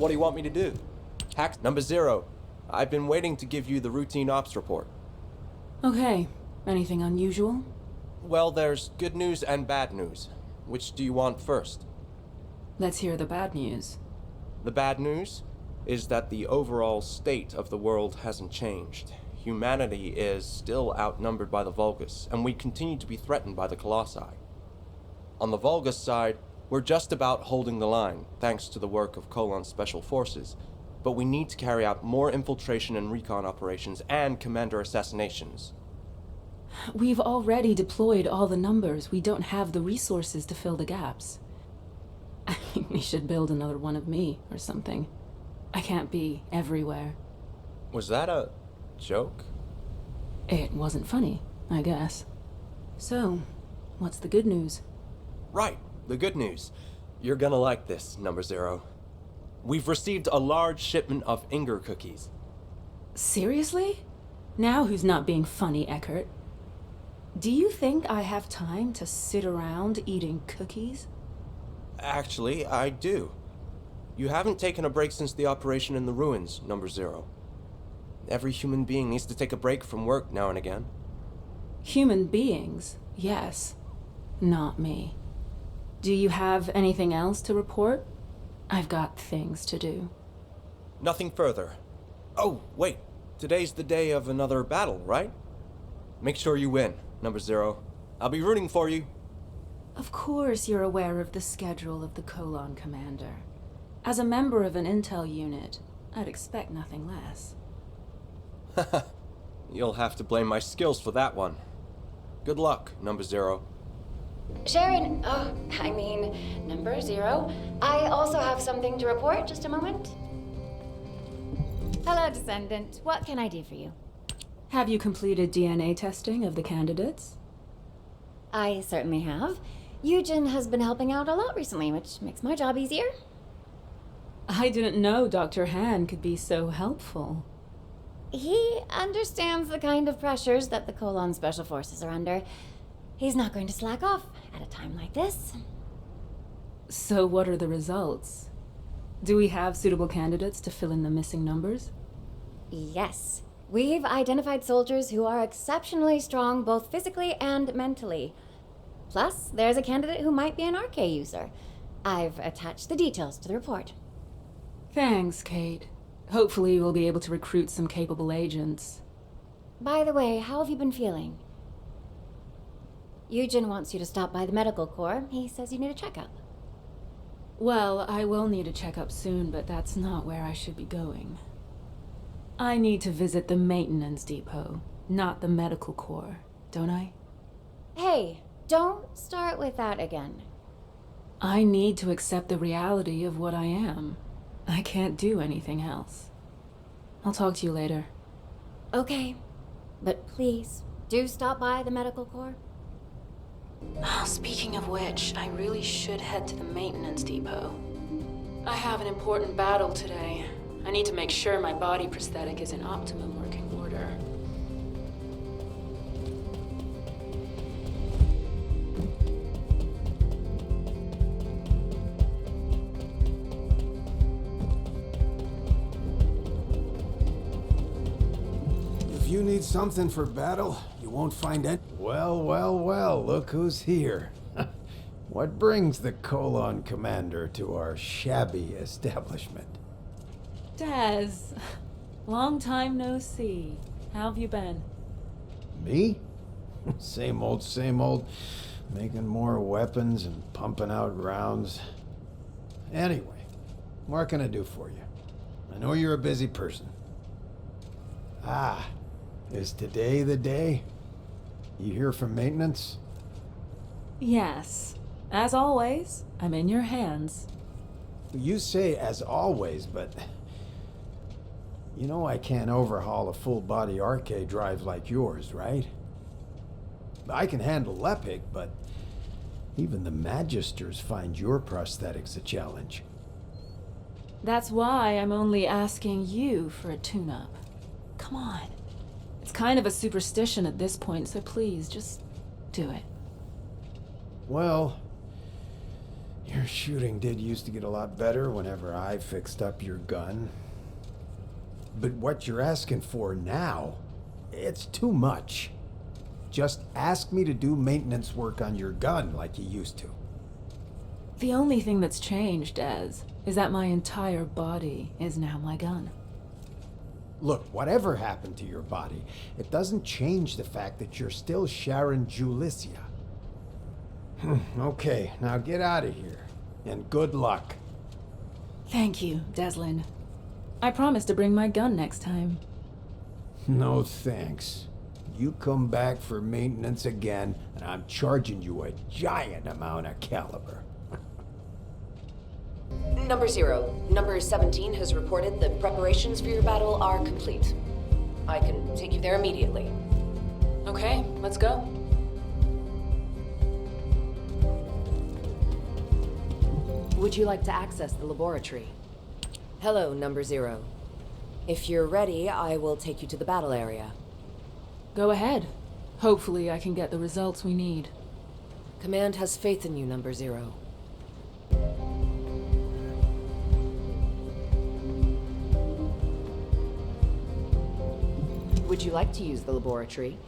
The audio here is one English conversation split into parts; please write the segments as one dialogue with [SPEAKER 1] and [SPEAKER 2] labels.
[SPEAKER 1] What do you want me to do? Hack number 0. I've been waiting to give you the routine ops report.
[SPEAKER 2] Okay. Anything unusual?
[SPEAKER 1] Well, there's good news and bad news. Which do you want first?
[SPEAKER 2] Let's hear the bad news.
[SPEAKER 1] The bad news is that the overall state of the world hasn't changed. Humanity is still outnumbered by the Vulgus, and we continue to be threatened by the Colossi. On the Vulgus side, we're just about holding the line, thanks to the work of Colon's special forces, but we need to carry out more infiltration and recon operations and commander assassinations.
[SPEAKER 2] We've already deployed all the numbers. We don't have the resources to fill the gaps. I mean, we should build another one of me, or something. I can't be everywhere.
[SPEAKER 1] Was that a joke?
[SPEAKER 2] It wasn't funny, I guess. So, what's the good news?
[SPEAKER 1] Right, the good news. You're gonna like this, number 0. We've received a large shipment of Inger cookies.
[SPEAKER 2] Seriously? Now who's not being funny, Eckert? Do you think I have time to sit around eating cookies?
[SPEAKER 1] Actually, I do. You haven't taken a break since the operation in the ruins, number 0. Every human being needs to take a break from work now and again.
[SPEAKER 2] Human beings, yes. Not me. Do you have anything else to report? I've got things to do.
[SPEAKER 1] Nothing further. Oh, wait. Today's the day of another battle, right? Make sure you win, number 0. I'll be rooting for you.
[SPEAKER 2] Of course you're aware of the schedule of the Colon Commander. As a member of an intel unit, I'd expect nothing less.
[SPEAKER 1] You'll have to blame my skills for that one. Good luck, number 0.
[SPEAKER 3] Sharen, number 0. I also have something to report. Just a moment. Hello, Descendant. What can I do for you?
[SPEAKER 2] Have you completed DNA testing of the candidates?
[SPEAKER 3] I certainly have. Eugen has been helping out a lot recently, which makes my job easier.
[SPEAKER 2] I didn't know Dr. Han could be so helpful.
[SPEAKER 3] He understands the kind of pressures that the Colon Special Forces are under. He's not going to slack off at a time like this.
[SPEAKER 2] So what are the results? Do we have suitable candidates to fill in the missing numbers?
[SPEAKER 3] Yes. We've identified soldiers who are exceptionally strong both physically and mentally. Plus, there's a candidate who might be an RK user. I've attached the details to the report.
[SPEAKER 2] Thanks, Kate. Hopefully we'll be able to recruit some capable agents.
[SPEAKER 3] By the way, how have you been feeling? Eugen wants you to stop by the medical corps. He says you need a checkup.
[SPEAKER 2] Well, I will need a checkup soon, but that's not where I should be going. I need to visit the maintenance depot, not the medical corps, don't I?
[SPEAKER 3] Hey, don't start with that again.
[SPEAKER 2] I need to accept the reality of what I am. I can't do anything else. I'll talk to you later.
[SPEAKER 3] Okay, but please, do stop by the medical corps.
[SPEAKER 2] Oh, speaking of which, I really should head to the maintenance depot. I have an important battle today. I need to make sure my body prosthetic is in optimum working order.
[SPEAKER 4] If you need something for battle, you won't find it.
[SPEAKER 5] Well, well, well, look who's here. What brings the Colon Commander to our shabby establishment?
[SPEAKER 2] Daz, long time no see. How have you been?
[SPEAKER 5] Me? Same old, same old. Making more weapons and pumping out rounds. Anyway, what can I do for you? I know you're a busy person. Ah, is today the day? You hear from maintenance?
[SPEAKER 2] Yes. As always, I'm in your hands.
[SPEAKER 5] You say as always, but... You know I can't overhaul a full-body RK drive like yours, right? I can handle Lepic, but even the Magisters find your prosthetics a challenge.
[SPEAKER 2] That's why I'm only asking you for a tune-up. Come on. It's kind of a superstition at this point, so please, just do it.
[SPEAKER 5] Well, you're Your shooting did used to get a lot better whenever I fixed up your gun. But what you're asking for now, it's too much. Just ask me to do maintenance work on your gun like you used to.
[SPEAKER 2] The only thing that's changed, Des, is that my entire body is now my gun.
[SPEAKER 5] Look, whatever happened to your body, it doesn't change the fact that you're still Sharen Julicia. Okay, now get out of here. And good luck.
[SPEAKER 2] Thank you, Deslin. I promise to bring my gun next time.
[SPEAKER 5] No thanks. You come back for maintenance again, and I'm charging you a giant amount of caliber.
[SPEAKER 6] Number 0. Number 17 has reported that preparations for your battle are complete. I can take you there immediately.
[SPEAKER 2] Okay, let's go.
[SPEAKER 6] Would you like to access the laboratory? Hello, Number 0. If you're ready, I will take you to the battle area.
[SPEAKER 2] Go ahead. Hopefully I can get the results we need.
[SPEAKER 6] Command has faith in you, Number 0. Would you like to use the laboratory?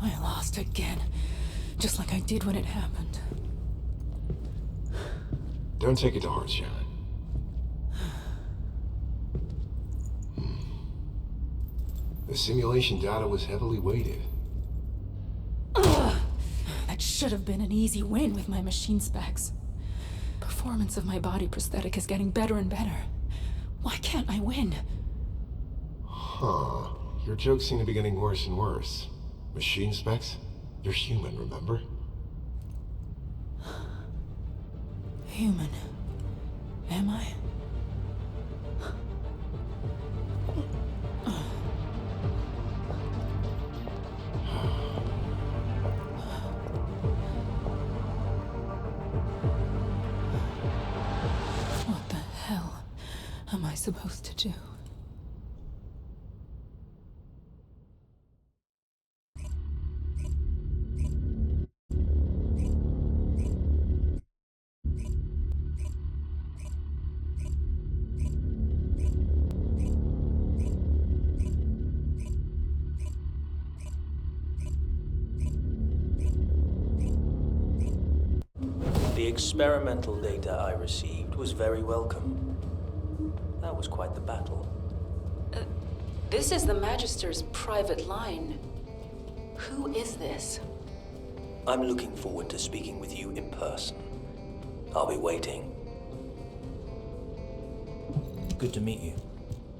[SPEAKER 2] I lost again. Just like I did when it happened.
[SPEAKER 7] Don't take it to heart, Sharen. The simulation data was heavily weighted.
[SPEAKER 2] Ugh! That should have been an easy win with my machine specs. Performance of my body prosthetic is getting better and better. Why can't I win?
[SPEAKER 7] Huh. Your jokes seem to be getting worse and worse. Machine specs? You're human, remember?
[SPEAKER 2] Human. Am I? What the hell am I supposed to do?
[SPEAKER 8] The experimental data I received was very welcome. That was quite the battle.
[SPEAKER 2] This is the Magister's private line. Who is this?
[SPEAKER 8] I'm looking forward to speaking with you in person. I'll be waiting. Good to meet you.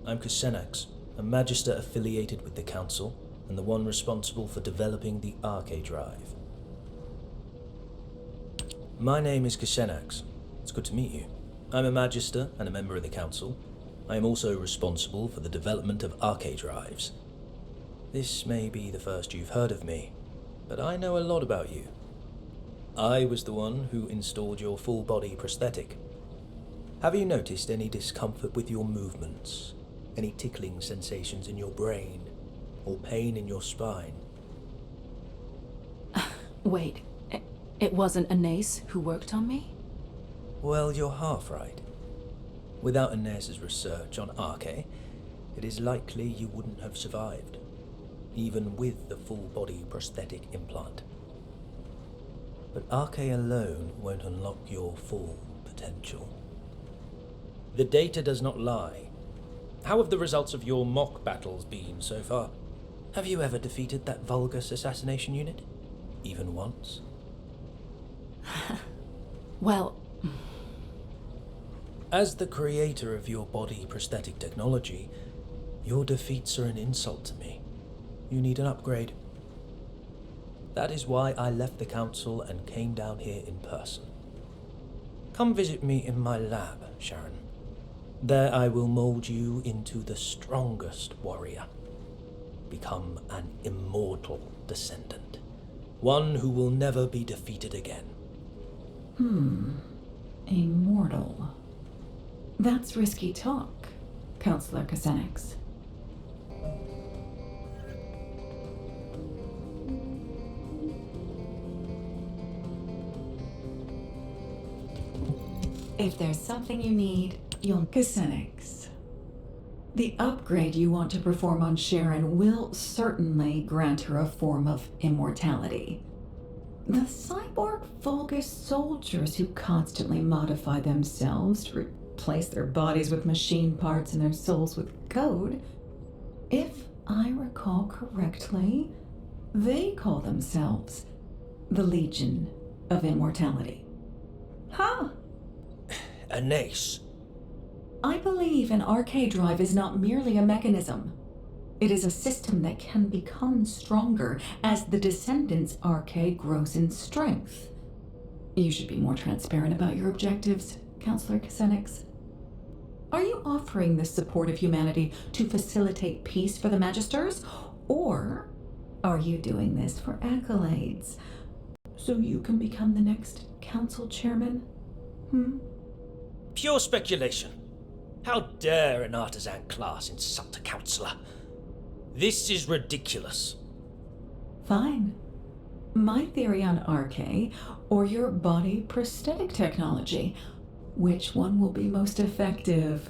[SPEAKER 8] I'm Kusenax, a Magister affiliated with the Council, and the one responsible for developing the Arche Drive. My name is Kusenax. It's good to meet you. I'm a Magister and a member of the Council. I am also responsible for the development of Arche Drives. This may be the first you've heard of me, but I know a lot about you. I was the one who installed your full-body prosthetic. Have you noticed any discomfort with your movements? Any tickling sensations in your brain? Or pain in your spine?
[SPEAKER 2] Wait, it wasn't Anais who worked on me?
[SPEAKER 8] Well, you're half right. Without Anais' research on Arche, it is likely you wouldn't have survived, even with the full-body prosthetic implant. But Arche alone won't unlock your full potential. The data does not lie. How have the results of your mock battles been so far? Have you ever defeated that Vulgus assassination unit? Even once?
[SPEAKER 2] Well...
[SPEAKER 8] As the creator of your body prosthetic technology, your defeats are an insult to me. You need an upgrade. That is why I left the Council and came down here in person. Come visit me in my lab, Sharen. There I will mold you into the strongest warrior. Become an immortal descendant. One who will never be defeated again.
[SPEAKER 9] Immortal. That's risky talk, Counselor Kusenax. If there's something you need, you'll... Kusenax. The upgrade you want to perform on Sharen will certainly grant her a form of immortality. The cyborg Vulgus soldiers who constantly modify themselves to replace their bodies with machine parts and their souls with code, if I recall correctly, they call themselves the Legion of Immortality. Huh?
[SPEAKER 8] Anais.
[SPEAKER 9] I believe an Arche Drive is not merely a mechanism. It is a system that can become stronger as the Descendant's Arche grows in strength. You should be more transparent about your objectives, Counselor Kusenax. Are you offering this support of humanity to facilitate peace for the Magisters? Or are you doing this for accolades? So you can become the next Council Chairman?
[SPEAKER 8] Pure speculation. How dare an artisan class insult a councillor? This is ridiculous.
[SPEAKER 9] Fine. My theory on Arche, or your body prosthetic technology. Which one will be most effective?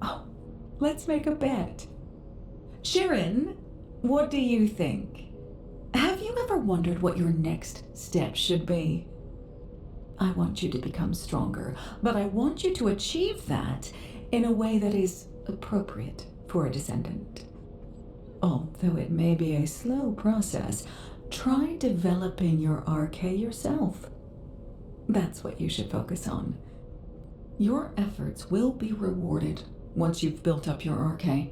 [SPEAKER 9] Oh, let's make a bet. Sharen, what do you think? Have you ever wondered what your next step should be? I want you to become stronger, but I want you to achieve that in a way that is appropriate for a descendant. although it may be a slow process, try developing your RK yourself. That's what you should focus on. Your efforts will be rewarded once you've built up your RK.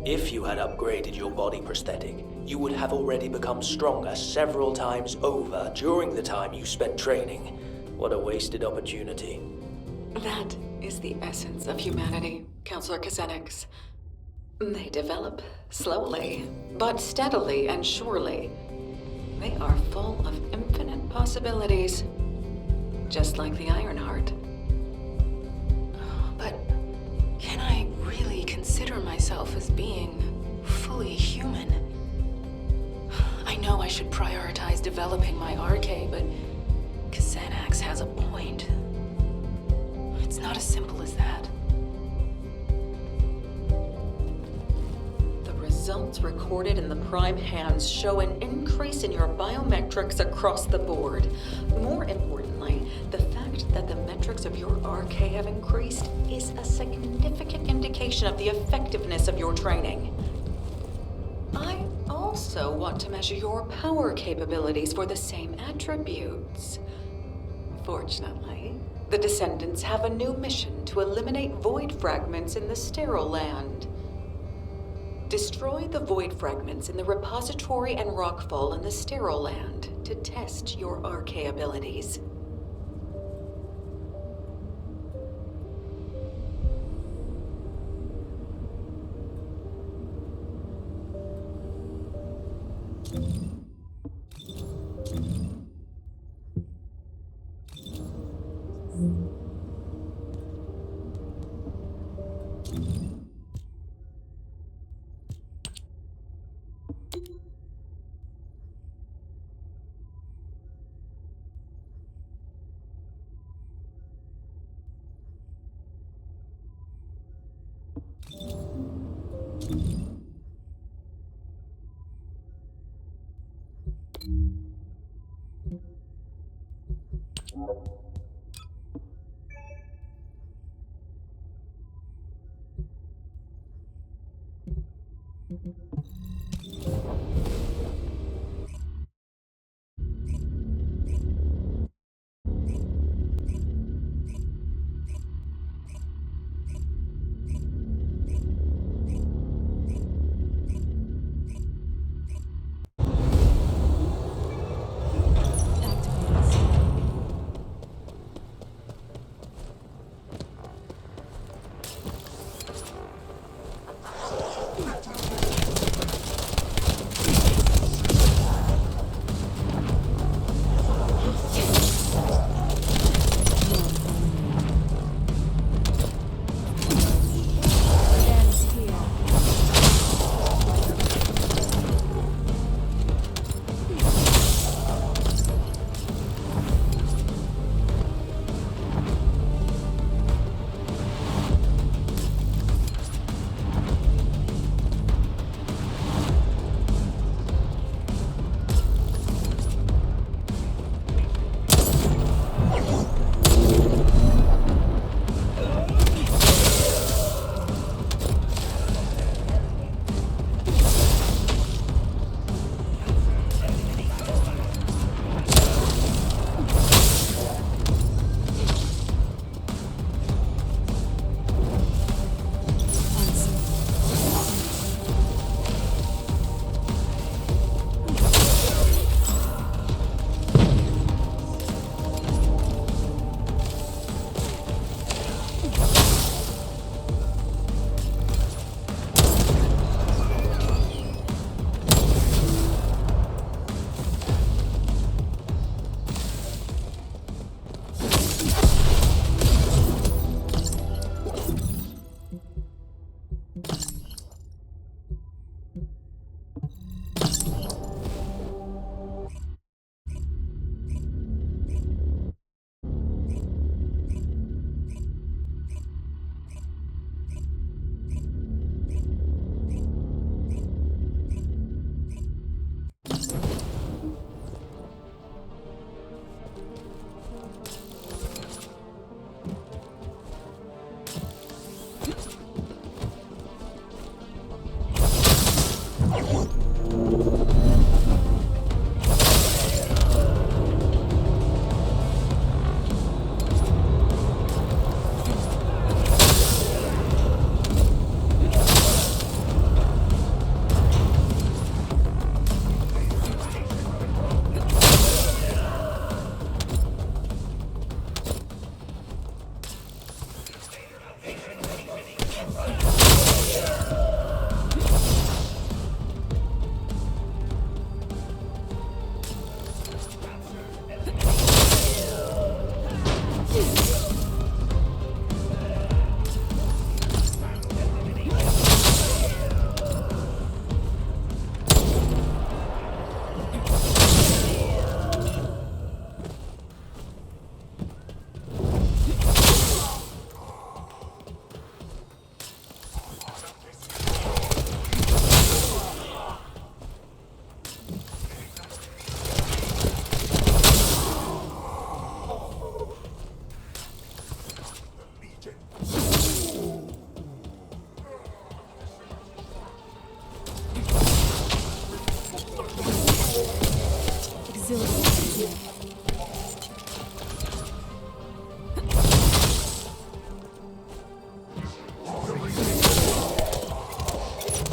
[SPEAKER 8] If you had upgraded your body prosthetic, you would have already become stronger several times over during the time you spent training. What a wasted opportunity.
[SPEAKER 2] That is the essence of humanity, Counselor Kazenix. They develop slowly, but steadily and surely. They are full of infinite possibilities, just like the Ironheart. But can I really consider myself as being fully human? I know I should prioritize developing my RK, but Kazenix has a point. It's not as simple as that. The results recorded in the Prime hands show an increase in your biometrics across the board. More importantly, the fact that the metrics of your RK have increased is a significant indication of the effectiveness of your training. I also want to measure your power capabilities for the same attributes. Fortunately, the Descendants have a new mission to eliminate void fragments in the Sterile Land. Destroy the void fragments in the repository and rockfall in the Sterile Land to test your RK abilities.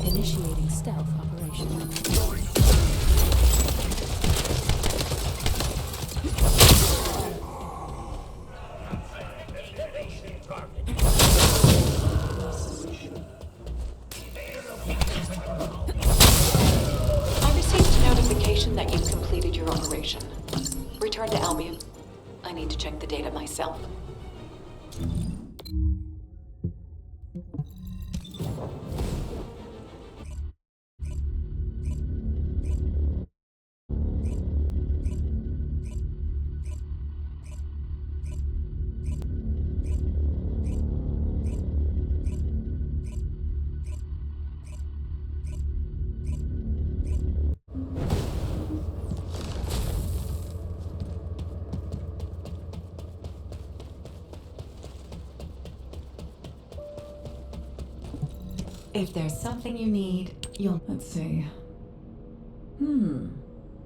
[SPEAKER 2] Initiating stealth operation. I received notification that you've completed your operation. Return to Albion. I need to check the data myself.
[SPEAKER 9] If there's something you need, you'll... Let's see.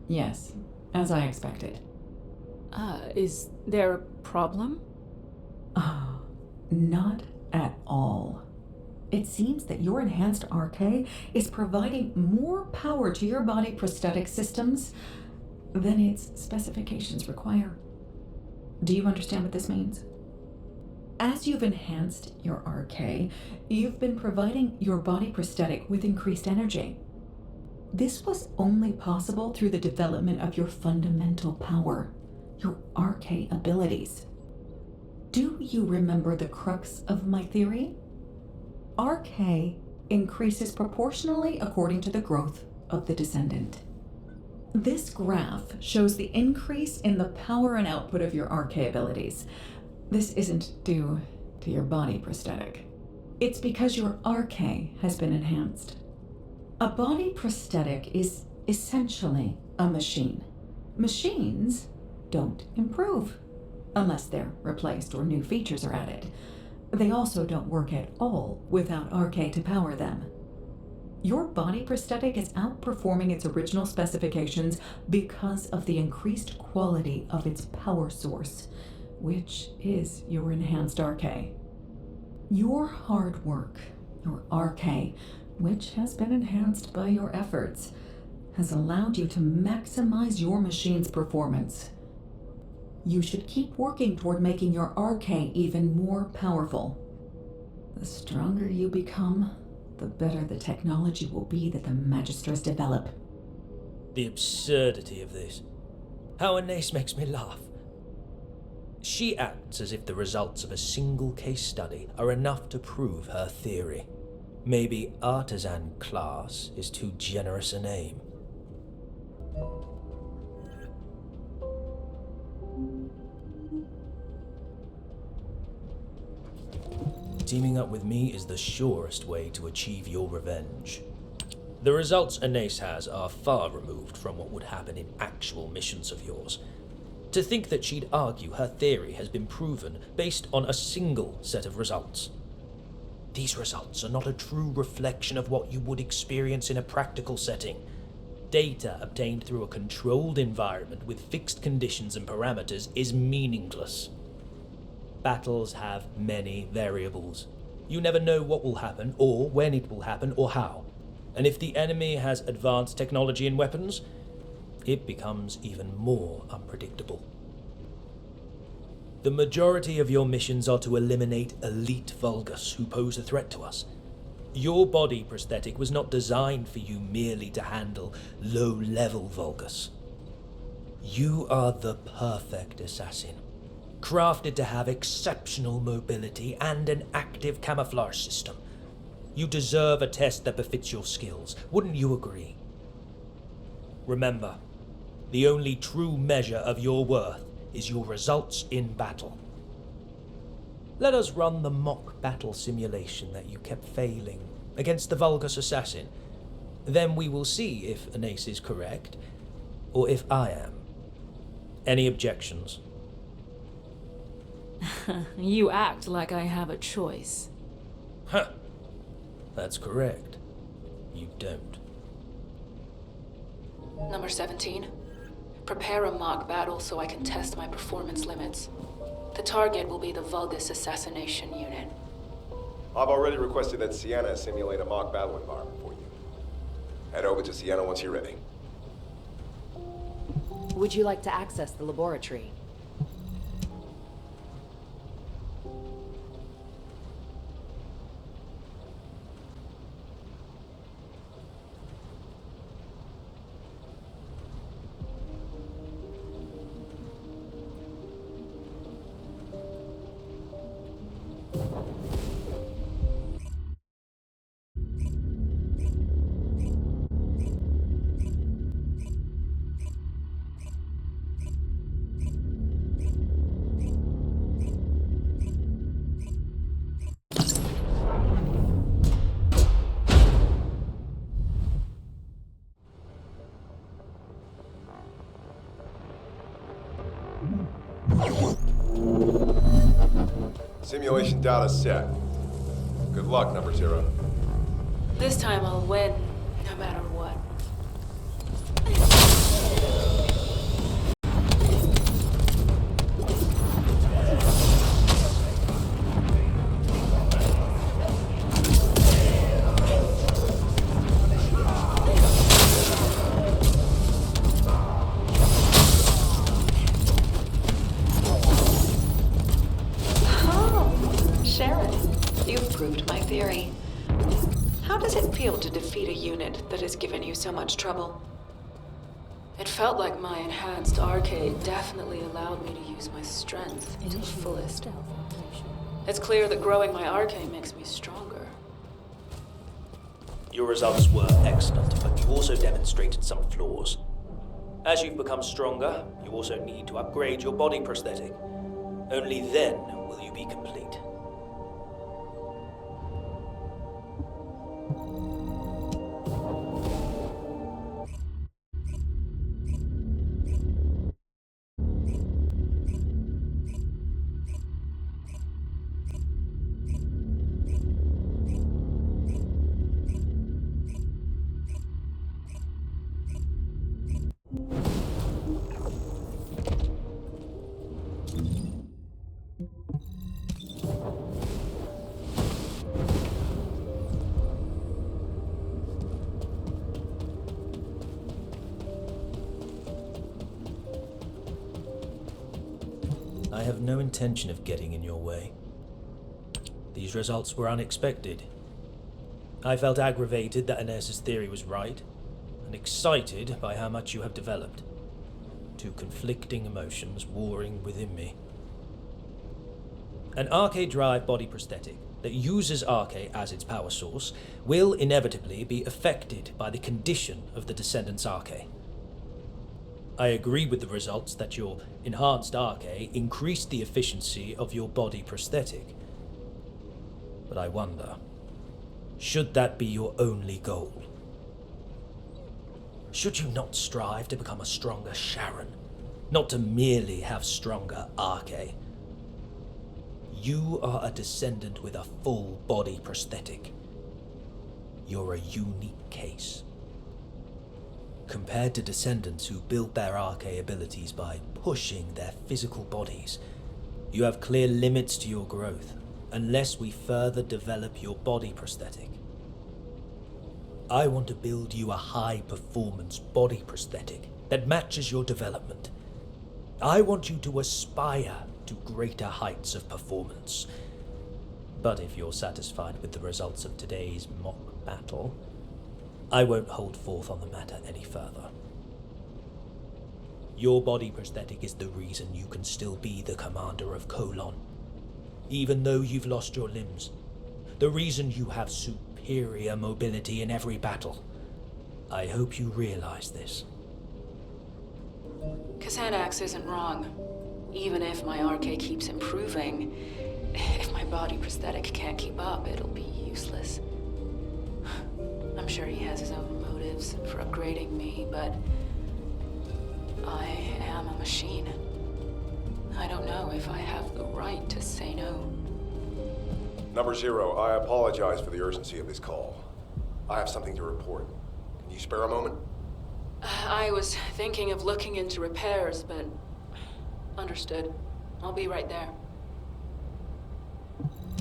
[SPEAKER 9] Yes, as I expected.
[SPEAKER 2] Is there a problem?
[SPEAKER 9] Not at all. It seems that your enhanced RK is providing more power to your body prosthetic systems than its specifications require. Do you understand what this means? As you've enhanced your RK, you've been providing your body prosthetic with increased energy. This was only possible through the development of your fundamental power, your RK abilities. Do you remember the crux of my theory? RK increases proportionally according to the growth of the Descendant. This graph shows the increase in the power and output of your RK abilities. This isn't due to your body prosthetic. It's because your RK has been enhanced. A body prosthetic is essentially a machine. Machines don't improve unless they're replaced or new features are added. They also don't work at all without RK to power them. Your body prosthetic is outperforming its original specifications because of the increased quality of its power source, which is your enhanced RK. Your hard work, your RK, which has been enhanced by your efforts, has allowed you to maximize your machine's performance. You should keep working toward making your RK even more powerful. The stronger you become, the better the technology will be that the Magisters develop.
[SPEAKER 8] The absurdity of this. How Anais makes me laugh. She acts as if the results of a single case study are enough to prove her theory. Maybe artisan class is too generous a name. Teaming up with me is the surest way to achieve your revenge. The results Anais has are far removed from what would happen in actual missions of yours. To think that she'd argue her theory has been proven based on a single set of results. These results are not a true reflection of what you would experience in a practical setting. Data obtained through a controlled environment with fixed conditions and parameters is meaningless. Battles have many variables. You never know what will happen, or when it will happen, or how. And if the enemy has advanced technology and weapons, it becomes even more unpredictable. The majority of your missions are to eliminate elite Vulgus who pose a threat to us. Your body prosthetic was not designed for you merely to handle low-level Vulgus. You are the perfect assassin, crafted to have exceptional mobility and an active camouflage system. You deserve a test that befits your skills, wouldn't you agree? Remember, the only true measure of your worth is your results in battle. Let us run the mock battle simulation that you kept failing against the Vulgus assassin. Then we will see if Anase is correct, or if I am. Any objections?
[SPEAKER 2] You act like I have a choice.
[SPEAKER 8] Huh. That's correct. You don't.
[SPEAKER 2] Number 17. Prepare a mock battle so I can test my performance limits. The target will be the Vulgus assassination unit.
[SPEAKER 10] I've already requested that Sienna simulate a mock battle environment for you. Head over to Sienna once you're ready.
[SPEAKER 6] Would you like to access the laboratory?
[SPEAKER 10] Simulation data set. Good luck, number 0.
[SPEAKER 2] This time I'll win, no matter what.
[SPEAKER 11] Sharen, you've proved my theory. How does it feel to defeat a unit that has given you so much trouble?
[SPEAKER 2] It felt like my enhanced arcade definitely allowed me to use my strength to the fullest. It's clear that growing my arcade makes me stronger.
[SPEAKER 8] Your results were excellent, but you also demonstrated some flaws. As you've become stronger, you also need to upgrade your body prosthetic. Only then will you be complete. I have no intention of getting in your way. These results were unexpected. I felt aggravated that Ines's theory was right, and excited by how much you have developed. Two conflicting emotions warring within me. An arcade drive body prosthetic that uses arcade as its power source will inevitably be affected by the condition of the Descendant's arcade. I agree with the results that your enhanced arcade increased the efficiency of your body prosthetic. But I wonder, should that be your only goal? Should you not strive to become a stronger Sharen, not to merely have stronger arcade? You are a descendant with a full body prosthetic. You're a unique case. Compared to descendants who build their arche abilities by pushing their physical bodies, you have clear limits to your growth, unless we further develop your body prosthetic. I want to build you a high-performance body prosthetic that matches your development. I want you to aspire to greater heights of performance. But if you're satisfied with the results of today's mock battle, I won't hold forth on the matter any further. Your body prosthetic is the reason you can still be the commander of Colon, even though you've lost your limbs. The reason you have superior mobility in every battle. I hope you realize this.
[SPEAKER 2] Xanax isn't wrong. Even if my arche keeps improving, if my body prosthetic can't keep up, it'll be useless. I'm sure he has his own motives for upgrading me, but I am a machine. I don't know if I have the right to say no.
[SPEAKER 10] Number 0, I apologize for the urgency of this call. I have something to report. Can you spare a moment?
[SPEAKER 2] I was thinking of looking into repairs, but understood. I'll be right there.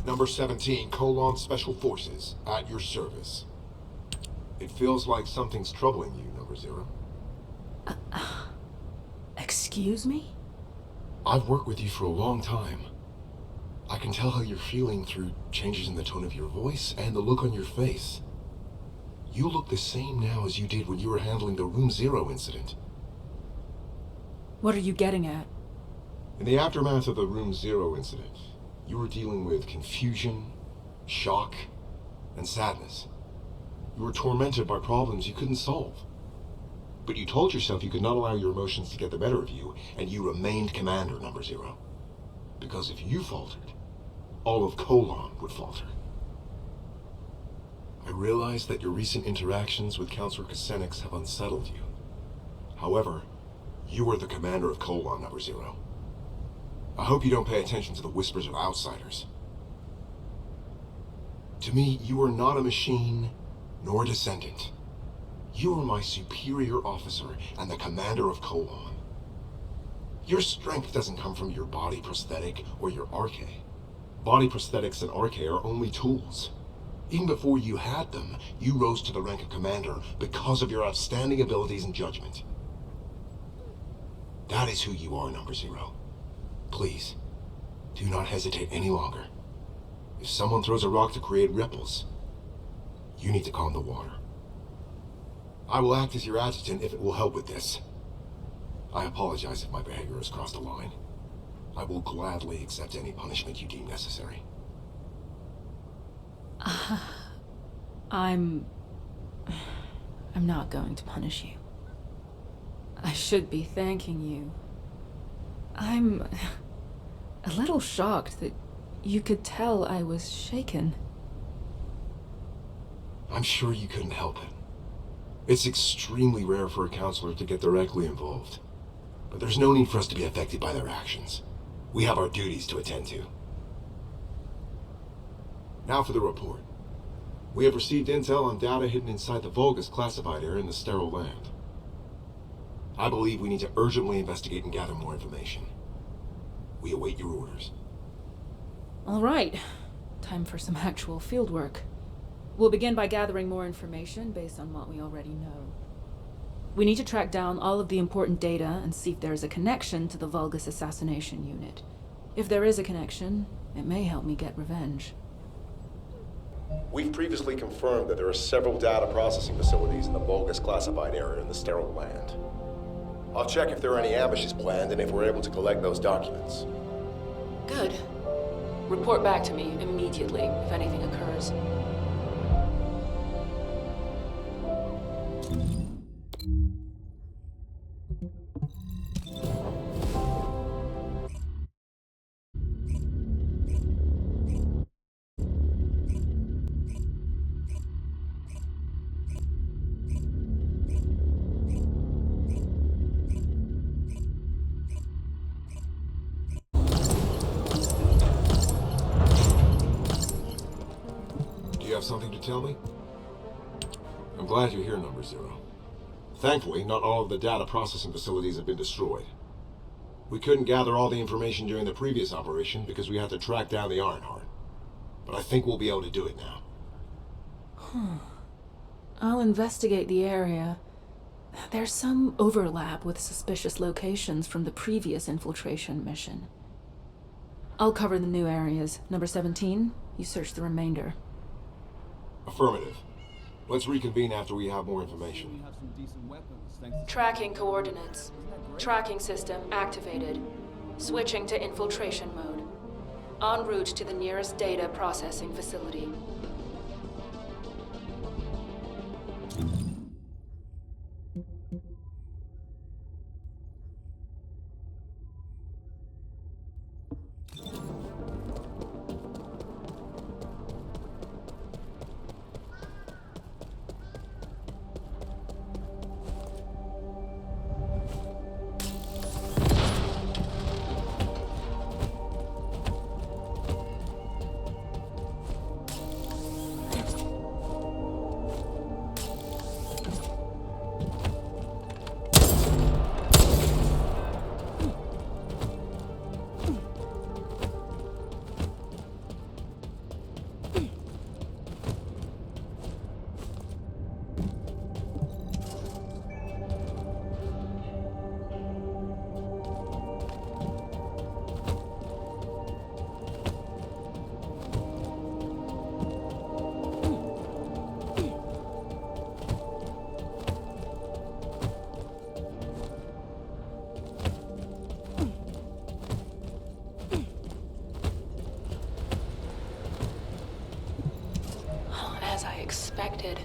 [SPEAKER 7] Number 17, Colon Special Forces, at your service. It feels like something's troubling you, Number 0.
[SPEAKER 2] Excuse me?
[SPEAKER 7] I've worked with you for a long time. I can tell how you're feeling through changes in the tone of your voice and the look on your face. You look the same now as you did when you were handling the Room 0 incident.
[SPEAKER 2] What are you getting at?
[SPEAKER 7] In the aftermath of the Room 0 incident, you were dealing with confusion, shock, and sadness. You were tormented by problems you couldn't solve. But you told yourself you could not allow your emotions to get the better of you, and you remained Commander, Number 0. Because if you faltered, all of Colon would falter. I realize that your recent interactions with Counselor Kusenix have unsettled you. However, you are the commander of Colon, Number 0. I hope you don't pay attention to the whispers of outsiders. To me, you are not a machine, nor a descendant. You are my superior officer and the commander of Colon. Your strength doesn't come from your body prosthetic or your arche. Body prosthetics and arche are only tools. Even before you had them, you rose to the rank of commander because of your outstanding abilities and judgment. That is who you are, Number 0. Please, do not hesitate any longer. If someone throws a rock to create ripples, you need to calm the water. I will act as your adjutant if it will help with this. I apologize if my behavior has crossed a line. I will gladly accept any punishment you deem necessary.
[SPEAKER 2] I'm not going to punish you. I should be thanking you. I'm a little shocked that you could tell I was shaken.
[SPEAKER 7] I'm sure you couldn't help it. It's extremely rare for a counselor to get directly involved. But there's no need for us to be affected by their actions. We have our duties to attend to. Now for the report. We have received intel on data hidden inside the Vulgus classified area in the Sterile Land. I believe we need to urgently investigate and gather more information. We await your orders.
[SPEAKER 2] All right. Time for some actual fieldwork. We'll begin by gathering more information based on what we already know. We need to track down all of the important data and see if there is a connection to the Vulgus assassination unit. If there is a connection, it may help me get revenge.
[SPEAKER 10] We've previously confirmed that there are several data processing facilities in the Vulgus classified area in the Sterile Land. I'll check if there are any ambushes planned and if we're able to collect those documents.
[SPEAKER 2] Good. Report back to me immediately if anything occurs.
[SPEAKER 7] tell me? I'm glad you're here, Number Zero. Thankfully, not all of the data processing facilities have been destroyed. We couldn't gather all the information during the previous operation because we had to track down the Ironheart. But I think we'll be able to do it now.
[SPEAKER 2] I'll investigate the area. There's some overlap with suspicious locations from the previous infiltration mission. I'll cover the new areas. Number 17, you search the remainder.
[SPEAKER 7] Affirmative. Let's reconvene after we have more information.
[SPEAKER 2] Tracking coordinates. Tracking system activated. Switching to infiltration mode. En route to the nearest data processing facility. Expected.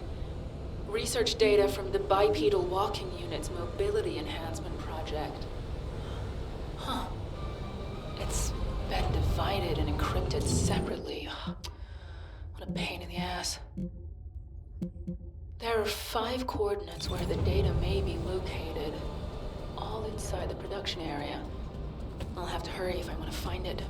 [SPEAKER 2] Research data from the bipedal walking unit's mobility enhancement project. Huh. It's been divided and encrypted separately. What a pain in the ass. There are 5 coordinates where the data may be located, all inside the production area. I'll have to hurry if I want to find it.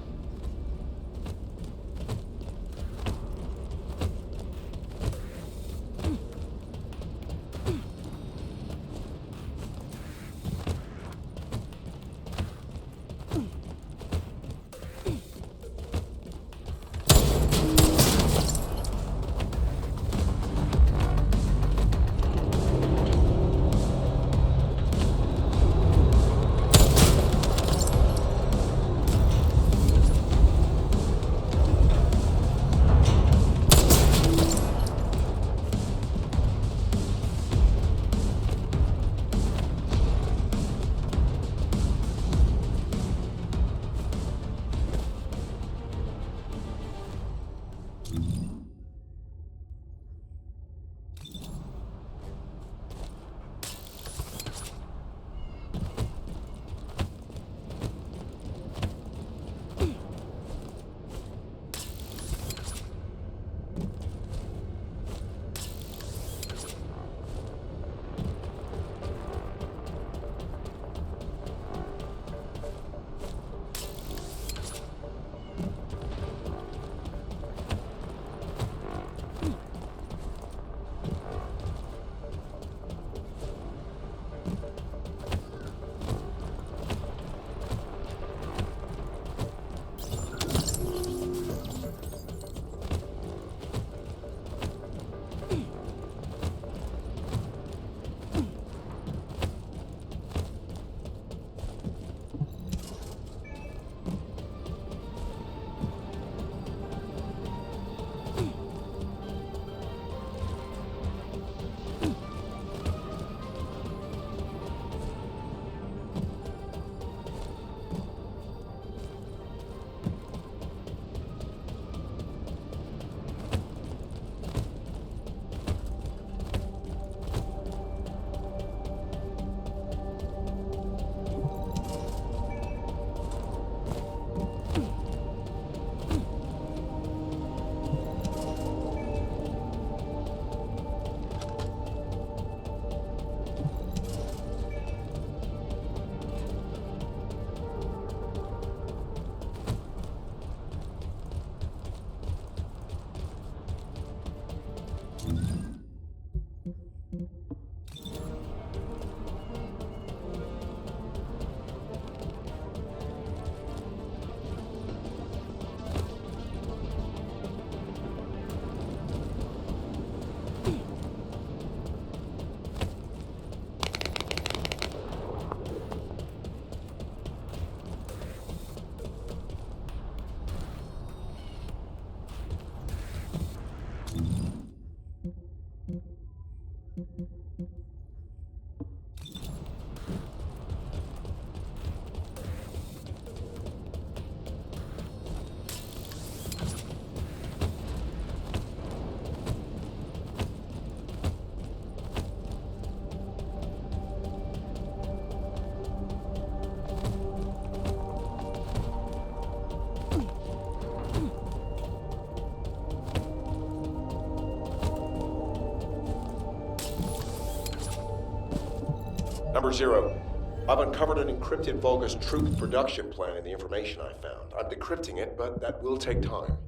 [SPEAKER 10] Number 0, I've uncovered an encrypted Vulgus truth production plan in the information I found. I'm decrypting it, but that will take time.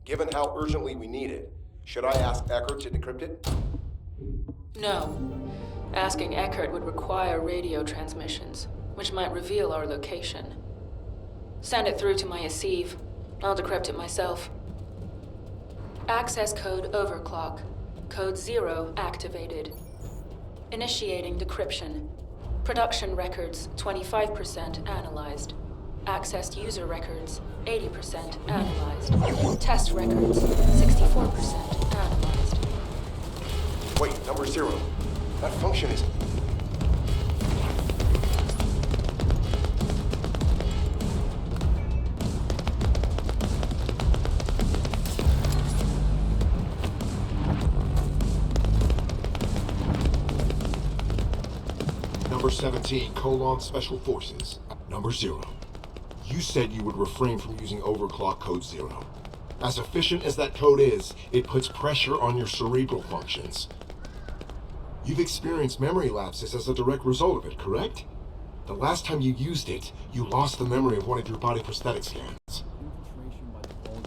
[SPEAKER 10] Given how urgently we need it, should I ask Eckert to decrypt it?
[SPEAKER 2] No. Asking Eckert would require radio transmissions, which might reveal our location. Send it through to my Asive. I'll decrypt it myself. Access code overclock. Code 0 activated. Initiating decryption. Production records 25% analyzed. Accessed user records 80% analyzed. Test records 64% analyzed.
[SPEAKER 10] Wait, number 0. That function is...
[SPEAKER 7] Number 17, Colon Special Forces. Number 0. You said you would refrain from using overclock code 0. As efficient as that code is, it puts pressure on your cerebral functions. You've experienced memory lapses as a direct result of it, correct? The last time you used it, you lost the memory of one of your body prosthetic scans.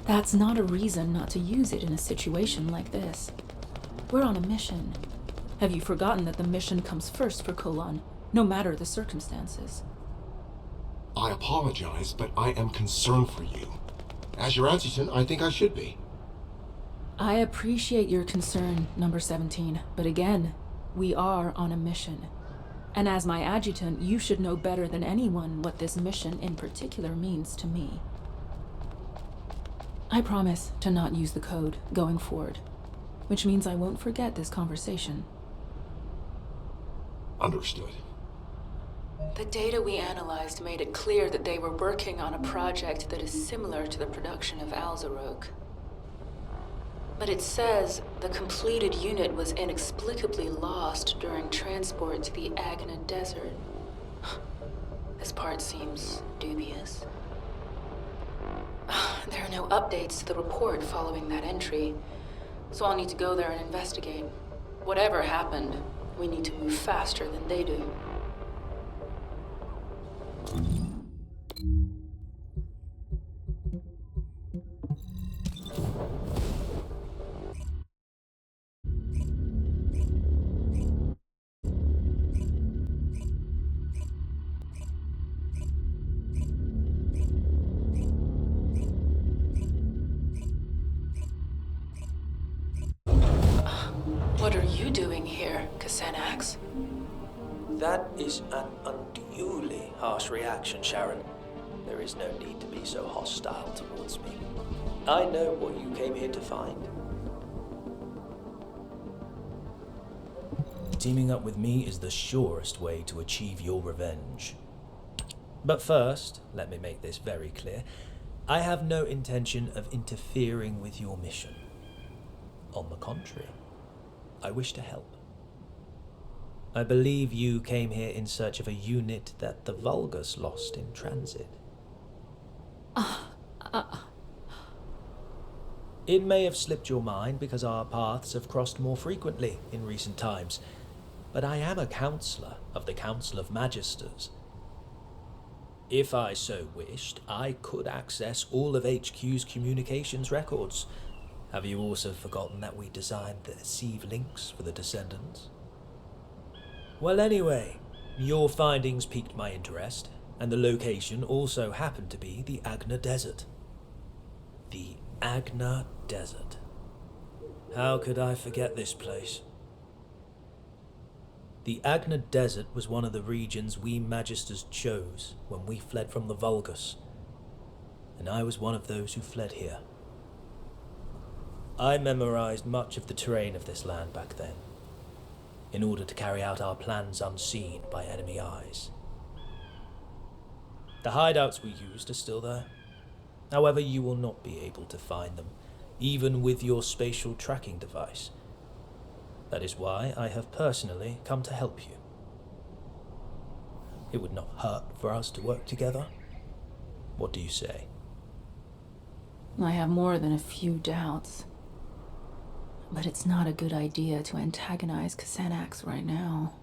[SPEAKER 12] That's not a reason not to use it in a situation like this. We're on a mission. Have you forgotten that the mission comes first for Colon, no matter the circumstances?
[SPEAKER 7] I apologize, but I am concerned for you. As your adjutant, I think I should be.
[SPEAKER 12] I appreciate your concern, number 17, but again, we are on a mission. And as my adjutant, you should know better than anyone what this mission in particular means to me. I promise to not use the code going forward, which means I won't forget this conversation.
[SPEAKER 7] Understood.
[SPEAKER 2] The data we analyzed made it clear that they were working on a project that is similar to the production of Alzarok. But it says the completed unit was inexplicably lost during transport to the Agna Desert. This part seems dubious. There are no updates to the report following that entry, so I'll need to go there and investigate. Whatever happened, we need to move faster than they do. What are you doing here, Kasanax?
[SPEAKER 8] That is an unduly harsh reaction, Sharen. There is no need to be so hostile towards me. I know what you came here to find. Teaming up with me is the surest way to achieve your revenge. But first, let me make this very clear. I have no intention of interfering with your mission. On the contrary, I wish to help. I believe you came here in search of a unit that the Vulgus lost in transit. It may have slipped your mind because our paths have crossed more frequently in recent times, but I am a counselor of the Council of Magisters. If I so wished, I could access all of HQ's communications records. Have you also forgotten that we designed the Asive links for the Descendants? Well, anyway, your findings piqued my interest, and the location also happened to be the Agna Desert. The Agna Desert. How could I forget this place? The Agna Desert was one of the regions we Magisters chose when we fled from the Vulgus, and I was one of those who fled here. I memorized much of the terrain of this land back then, in order to carry out our plans unseen by enemy eyes. The hideouts we used are still there. However, you will not be able to find them, even with your spatial tracking device. That is why I have personally come to help you. It would not hurt for us to work together. What do you say?
[SPEAKER 12] I have more than a few doubts. But it's not a good idea to antagonize Kasanax right now.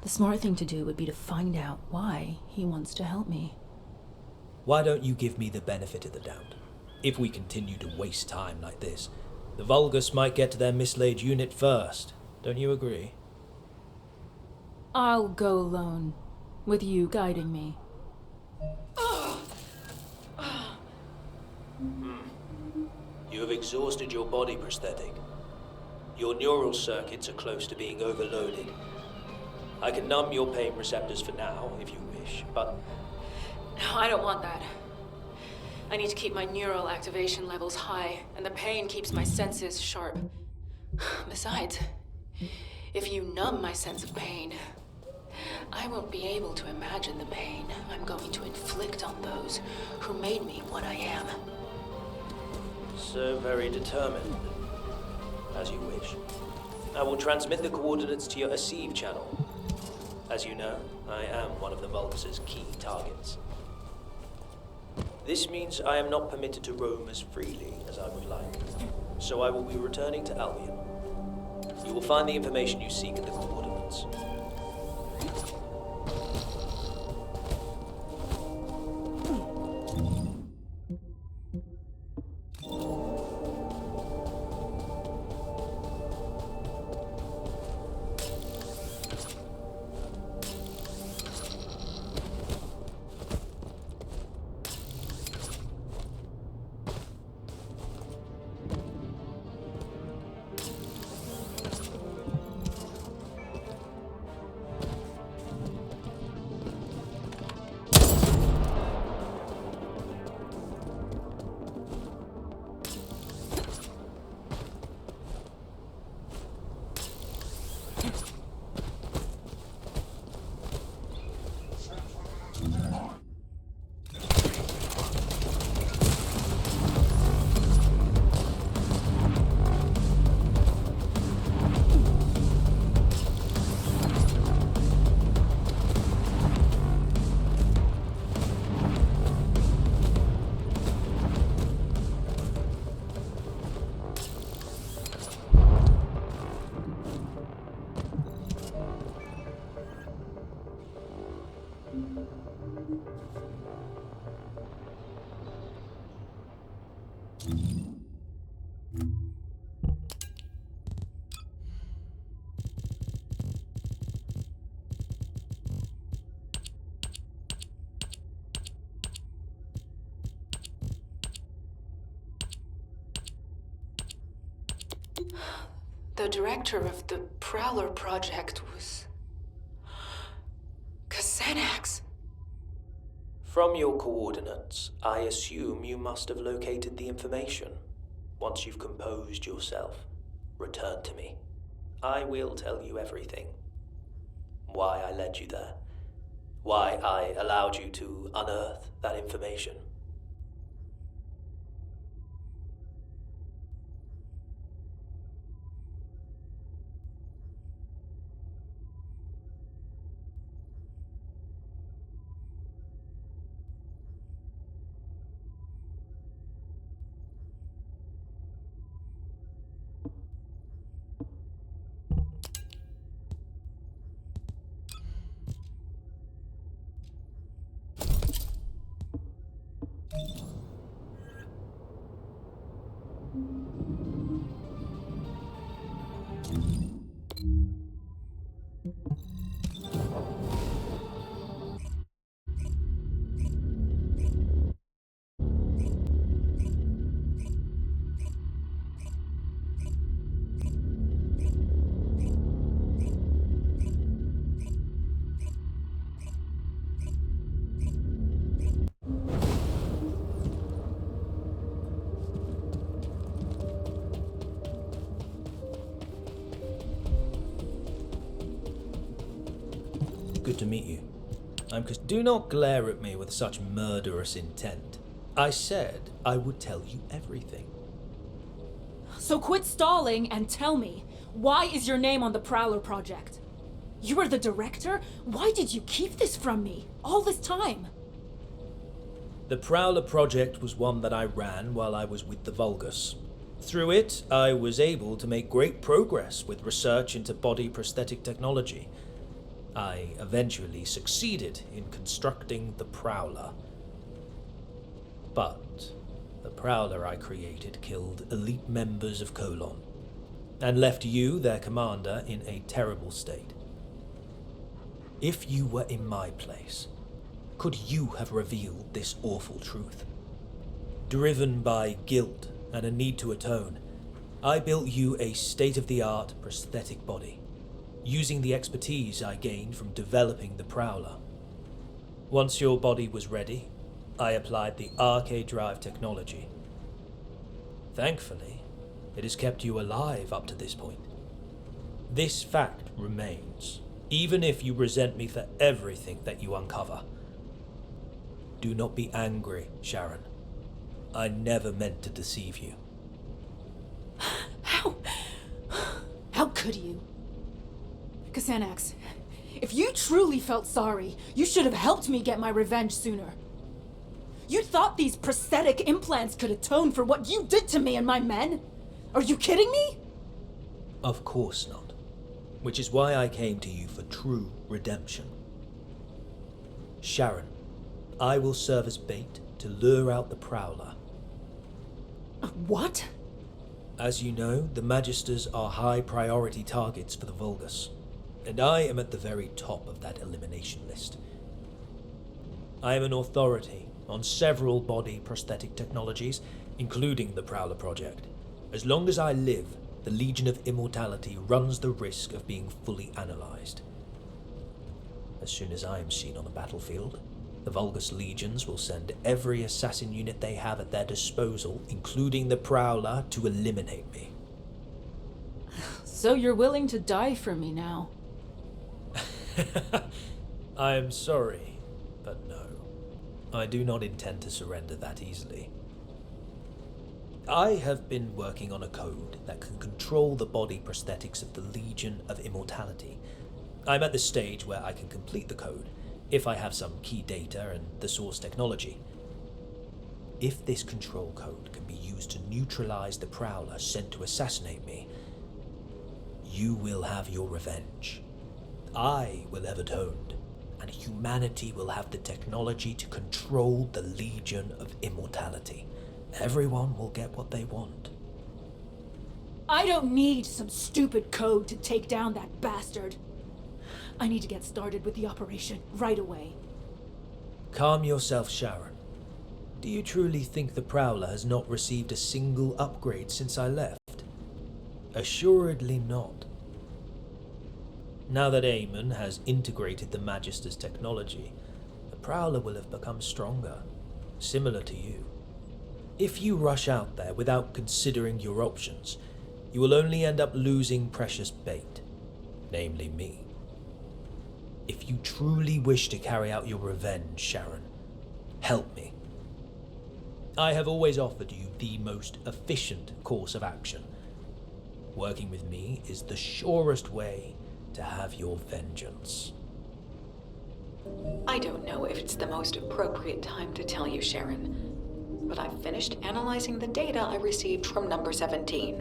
[SPEAKER 12] The smart thing to do would be to find out why he wants to help me.
[SPEAKER 8] Why don't you give me the benefit of the doubt? If we continue to waste time like this, the Vulgus might get to their mislaid unit first. Don't you agree?
[SPEAKER 12] I'll go alone, with you guiding me.
[SPEAKER 8] You have exhausted your body prosthetic. Your neural circuits are close to being overloaded. I can numb your pain receptors for now, if you wish, but...
[SPEAKER 2] No, I don't want that. I need to keep my neural activation levels high, and the pain keeps my senses sharp. Besides, if you numb my sense of pain, I won't be able to imagine the pain I'm going to inflict on those who made me what I am.
[SPEAKER 8] So very determined. As you wish. I will transmit the coordinates to your Aceive channel. As you know, I am one of the Vulgus' key targets. This means I am not permitted to roam as freely as I would like, so I will be returning to Albion. You will find the information you seek at the coordinates.
[SPEAKER 2] The director of the Prowler project was... Xanax.
[SPEAKER 8] From your coordinates, I assume you must have located the information. Once you've composed yourself, return to me. I will tell you everything. Why I led you there. Why I allowed you to unearth that information. Good to meet you. Do not glare at me with such murderous intent. I said I would tell you everything.
[SPEAKER 12] So quit stalling and tell me, why is your name on the Prowler project? You were the director? Why did you keep this from me all this time?
[SPEAKER 8] The Prowler project was one that I ran while I was with the Vulgus. Through it, I was able to make great progress with research into body prosthetic technology. I eventually succeeded in constructing the Prowler. But the Prowler I created killed elite members of Colon, and left you, their commander, in a terrible state. If you were in my place, could you have revealed this awful truth? Driven by guilt and a need to atone, I built you a state-of-the-art prosthetic body, using the expertise I gained from developing the Prowler. Once your body was ready, I applied the RK drive technology. Thankfully, it has kept you alive up to this point. This fact remains, even if you resent me for everything that you uncover. Do not be angry, Sharen. I never meant to deceive you.
[SPEAKER 12] How could you? Xanax, if you truly felt sorry, you should have helped me get my revenge sooner. You thought these prosthetic implants could atone for what you did to me and my men? Are you kidding me?
[SPEAKER 8] Of course not. Which is why I came to you for true redemption. Sharen, I will serve as bait to lure out the Prowler.
[SPEAKER 12] What?
[SPEAKER 8] As you know, the Magisters are high priority targets for the Vulgus, and I am at the very top of that elimination list. I am an authority on several body prosthetic technologies, including the Prowler project. As long as I live, the Legion of Immortality runs the risk of being fully analyzed. As soon as I am seen on the battlefield, the Vulgus legions will send every assassin unit they have at their disposal, including the Prowler, to eliminate me.
[SPEAKER 12] So you're willing to die for me now?
[SPEAKER 8] I am sorry, but no. I do not intend to surrender that easily. I have been working on a code that can control the body prosthetics of the Legion of Immortality. I'm at the stage where I can complete the code, if I have some key data and the source technology. If this control code can be used to neutralize the Prowler sent to assassinate me, you will have your revenge. I will have atoned, and humanity will have the technology to control the Legion of Immortality. Everyone will get what they want.
[SPEAKER 12] I don't need some stupid code to take down that bastard. I need to get started with the operation right away.
[SPEAKER 8] Calm yourself, Sharen. Do you truly think the Prowler has not received a single upgrade since I left? Assuredly not. Now that Eamon has integrated the Magister's technology, the Prowler will have become stronger, similar to you. If you rush out there without considering your options, you will only end up losing precious bait, namely me. If you truly wish to carry out your revenge, Sharen, help me. I have always offered you the most efficient course of action. Working with me is the surest way to have your vengeance.
[SPEAKER 11] I don't know if it's the most appropriate time to tell you, Sharen, but I've finished analyzing the data I received from number 17.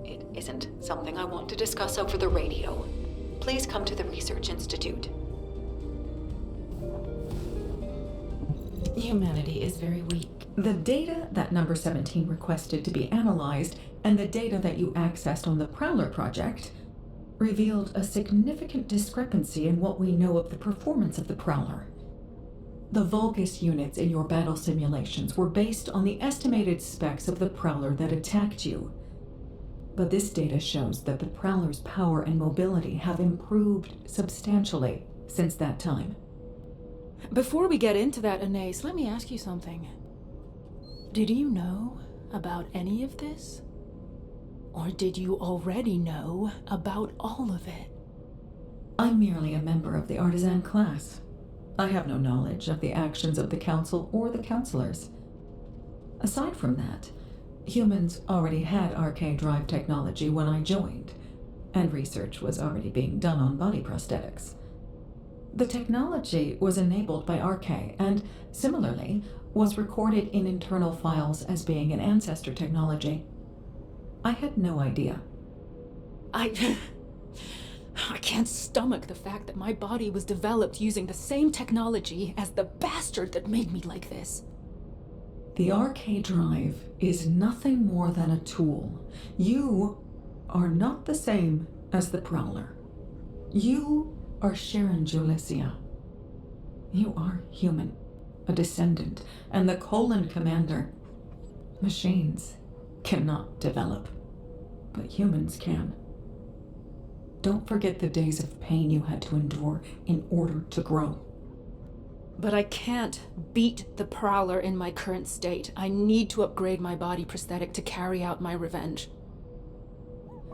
[SPEAKER 11] It isn't something I want to discuss over the radio. Please come to the Research Institute.
[SPEAKER 9] Humanity is very weak. The data that number 17 requested to be analyzed and the data that you accessed on the Prowler project revealed a significant discrepancy in what we know of the performance of the Prowler. The Vulgus units in your battle simulations were based on the estimated specs of the Prowler that attacked you. But this data shows that the Prowler's power and mobility have improved substantially since that time.
[SPEAKER 12] Before we get into that, Anais, let me ask you something. Did you know about any of this? Or did you already know about all of it?
[SPEAKER 9] I'm merely a member of the artisan class. I have no knowledge of the actions of the Council or the Councilors. Aside from that, humans already had RK drive technology when I joined, and research was already being done on body prosthetics. The technology was enabled by RK and, similarly, was recorded in internal files as being an ancestor technology. I had no idea.
[SPEAKER 12] I can't stomach the fact that my body was developed using the same technology as the bastard that made me like this.
[SPEAKER 9] The RK drive is nothing more than a tool. You are not the same as the Prowler. You are Sharen Julicia. You are human, a descendant, and the Colon Commander. Machines cannot develop, but humans can. Don't forget the days of pain you had to endure in order to grow.
[SPEAKER 12] But I can't beat the Prowler in my current state. I need to upgrade my body prosthetic to carry out my revenge.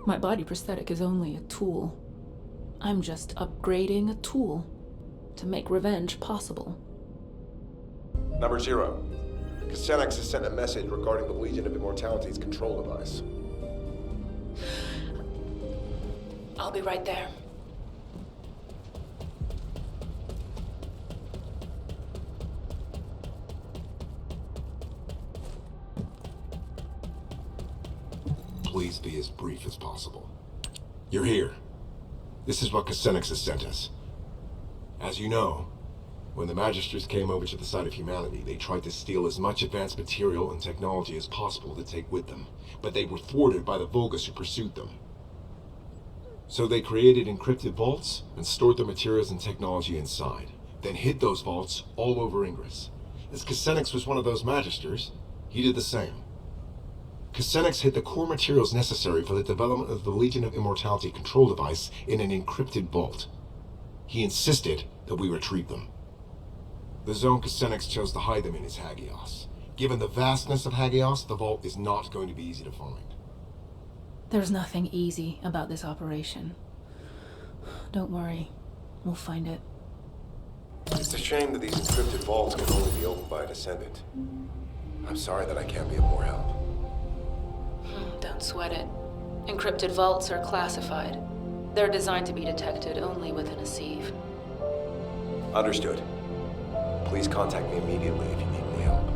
[SPEAKER 12] My body prosthetic is only a tool. I'm just upgrading a tool to make revenge possible.
[SPEAKER 10] Number 0. Casenex has sent a message regarding the Legion of Immortality's control device.
[SPEAKER 2] I'll be right there.
[SPEAKER 7] Please be as brief as possible. You're here. This is what Casenex has sent us. As you know, when the Magisters came over to the side of humanity, they tried to steal as much advanced material and technology as possible to take with them, but they were thwarted by the Vulgus who pursued them. So they created encrypted vaults and stored the materials and technology inside, then hid those vaults all over Ingress. As Casenex was one of those Magisters, he did the same. Casenex hid the core materials necessary for the development of the Legion of Immortality control device in an encrypted vault. He insisted that we retrieve them. The zone Casenex chose to hide them in is Hagios. Given the vastness of Hagios, the vault is not going to be easy to find.
[SPEAKER 12] There's nothing easy about this operation. Don't worry, we'll find it.
[SPEAKER 10] It's a shame that these encrypted vaults can only be opened by a Descendant. I'm sorry that I can't be of more help.
[SPEAKER 2] Don't sweat it. Encrypted vaults are classified. They're designed to be detected only within a sieve.
[SPEAKER 10] Understood. Please contact me immediately if you need any help.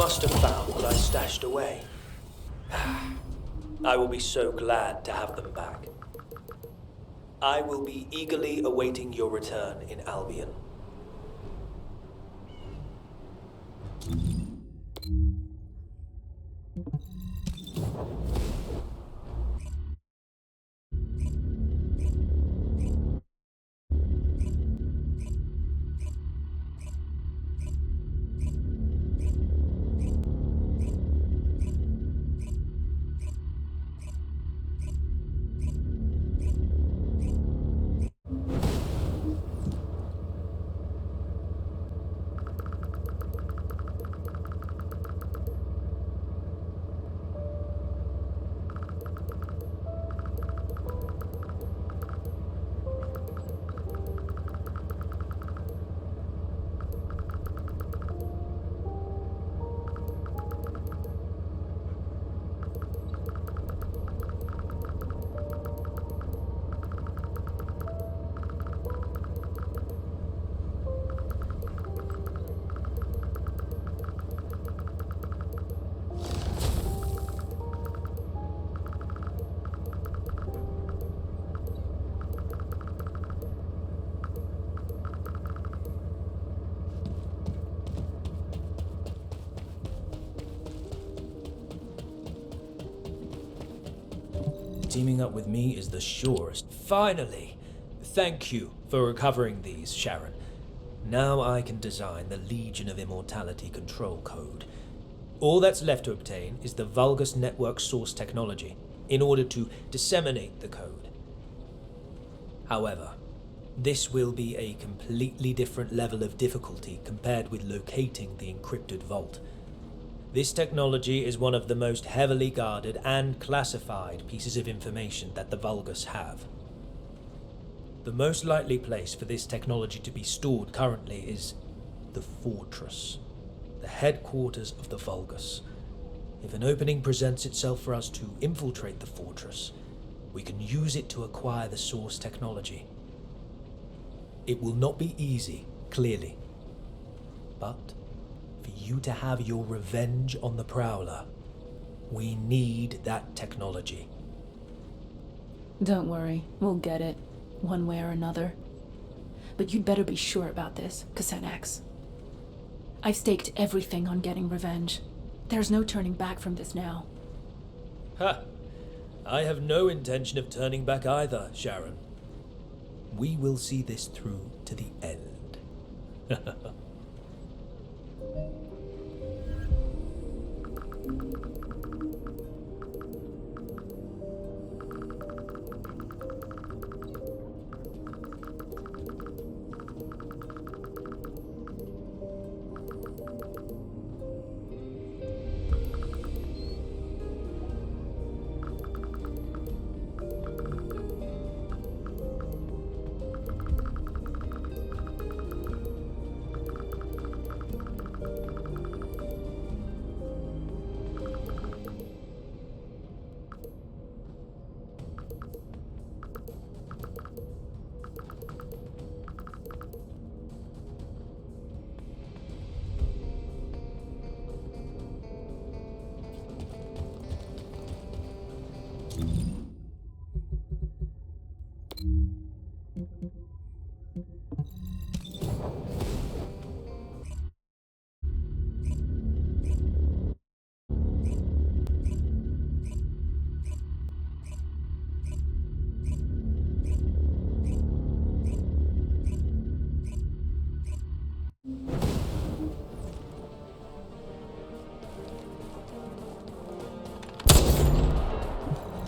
[SPEAKER 8] must have found what I stashed away. I will be so glad to have them back. I will be eagerly awaiting your return in Albion. Teaming up with me is the surest. Finally! Thank you for recovering these, Sharen. Now I can design the Legion of Immortality control code. All that's left to obtain is the Vulgus network source technology in order to disseminate the code. However, this will be a completely different level of difficulty compared with locating the encrypted vault. This technology is one of the most heavily guarded and classified pieces of information that the Vulgus have. The most likely place for this technology to be stored currently is the Fortress, the headquarters of the Vulgus. If an opening presents itself for us to infiltrate the Fortress, we can use it to acquire the source technology. It will not be easy, clearly, but for you to have your revenge on the Prowler, we need that technology.
[SPEAKER 12] Don't worry, we'll get it, one way or another. But you'd better be sure about this, Kusenex. I've staked everything on getting revenge. There's no turning back from this now.
[SPEAKER 8] Ha! I have no intention of turning back either, Sharen. We will see this through to the end.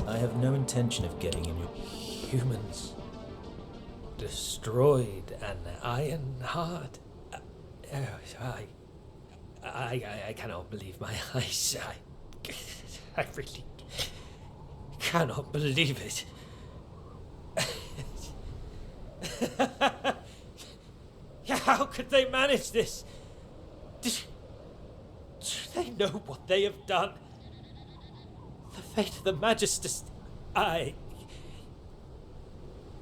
[SPEAKER 8] I have no intention of getting in your humans destroyed an iron heart. I cannot believe my eyes. I really cannot believe it. How could they manage this? Do they know what they have done? The fate of the Magisters.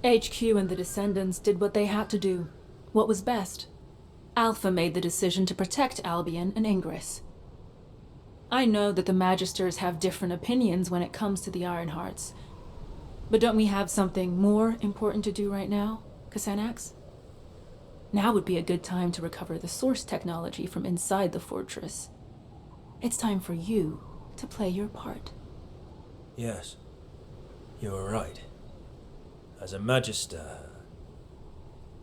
[SPEAKER 12] HQ and the Descendants did what they had to do. What was best? Alpha made the decision to protect Albion and Ingress. I know that the Magisters have different opinions when it comes to the Iron Hearts. But don't we have something more important to do right now, Kasanax? Now would be a good time to recover the source technology from inside the fortress. It's time for you to play your part.
[SPEAKER 8] Yes, you are right. As a Magister,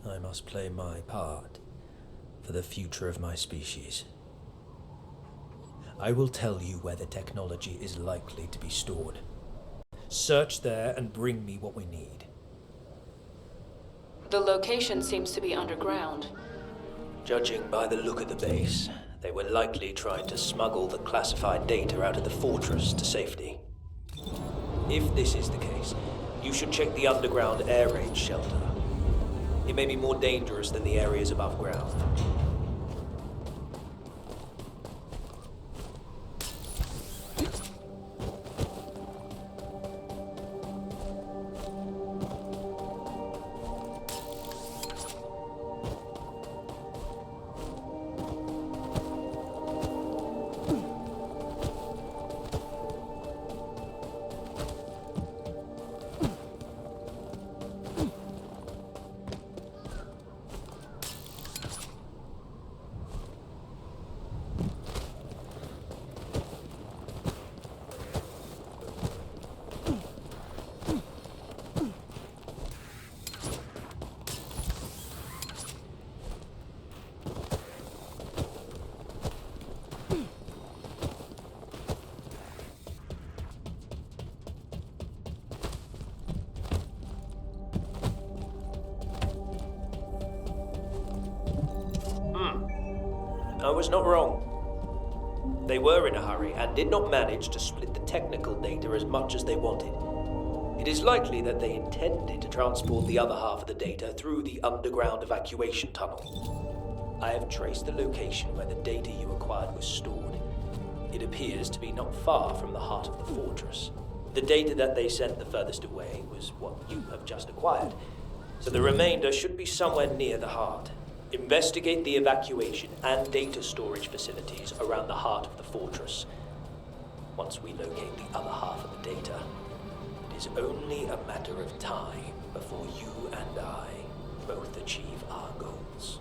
[SPEAKER 8] I must play my part for the future of my species. I will tell you where the technology is likely to be stored. Search there and bring me what we need.
[SPEAKER 2] The location seems to be underground.
[SPEAKER 8] Judging by the look of the base, they were likely trying to smuggle the classified data out of the fortress to safety. If this is the case, you should check the underground air raid shelter. It may be more dangerous than the areas above ground. I was not wrong. They were in a hurry and did not manage to split the technical data as much as they wanted. It is likely that they intended to transport the other half of the data through the underground evacuation tunnel. I have traced the location where the data you acquired was stored. It appears to be not far from the heart of the fortress. The data that they sent the furthest away was what you have just acquired, so the remainder should be somewhere near the heart. Investigate the evacuation and data storage facilities around the heart of the fortress. Once we locate the other half of the data, it is only a matter of time before you and I both achieve our goals.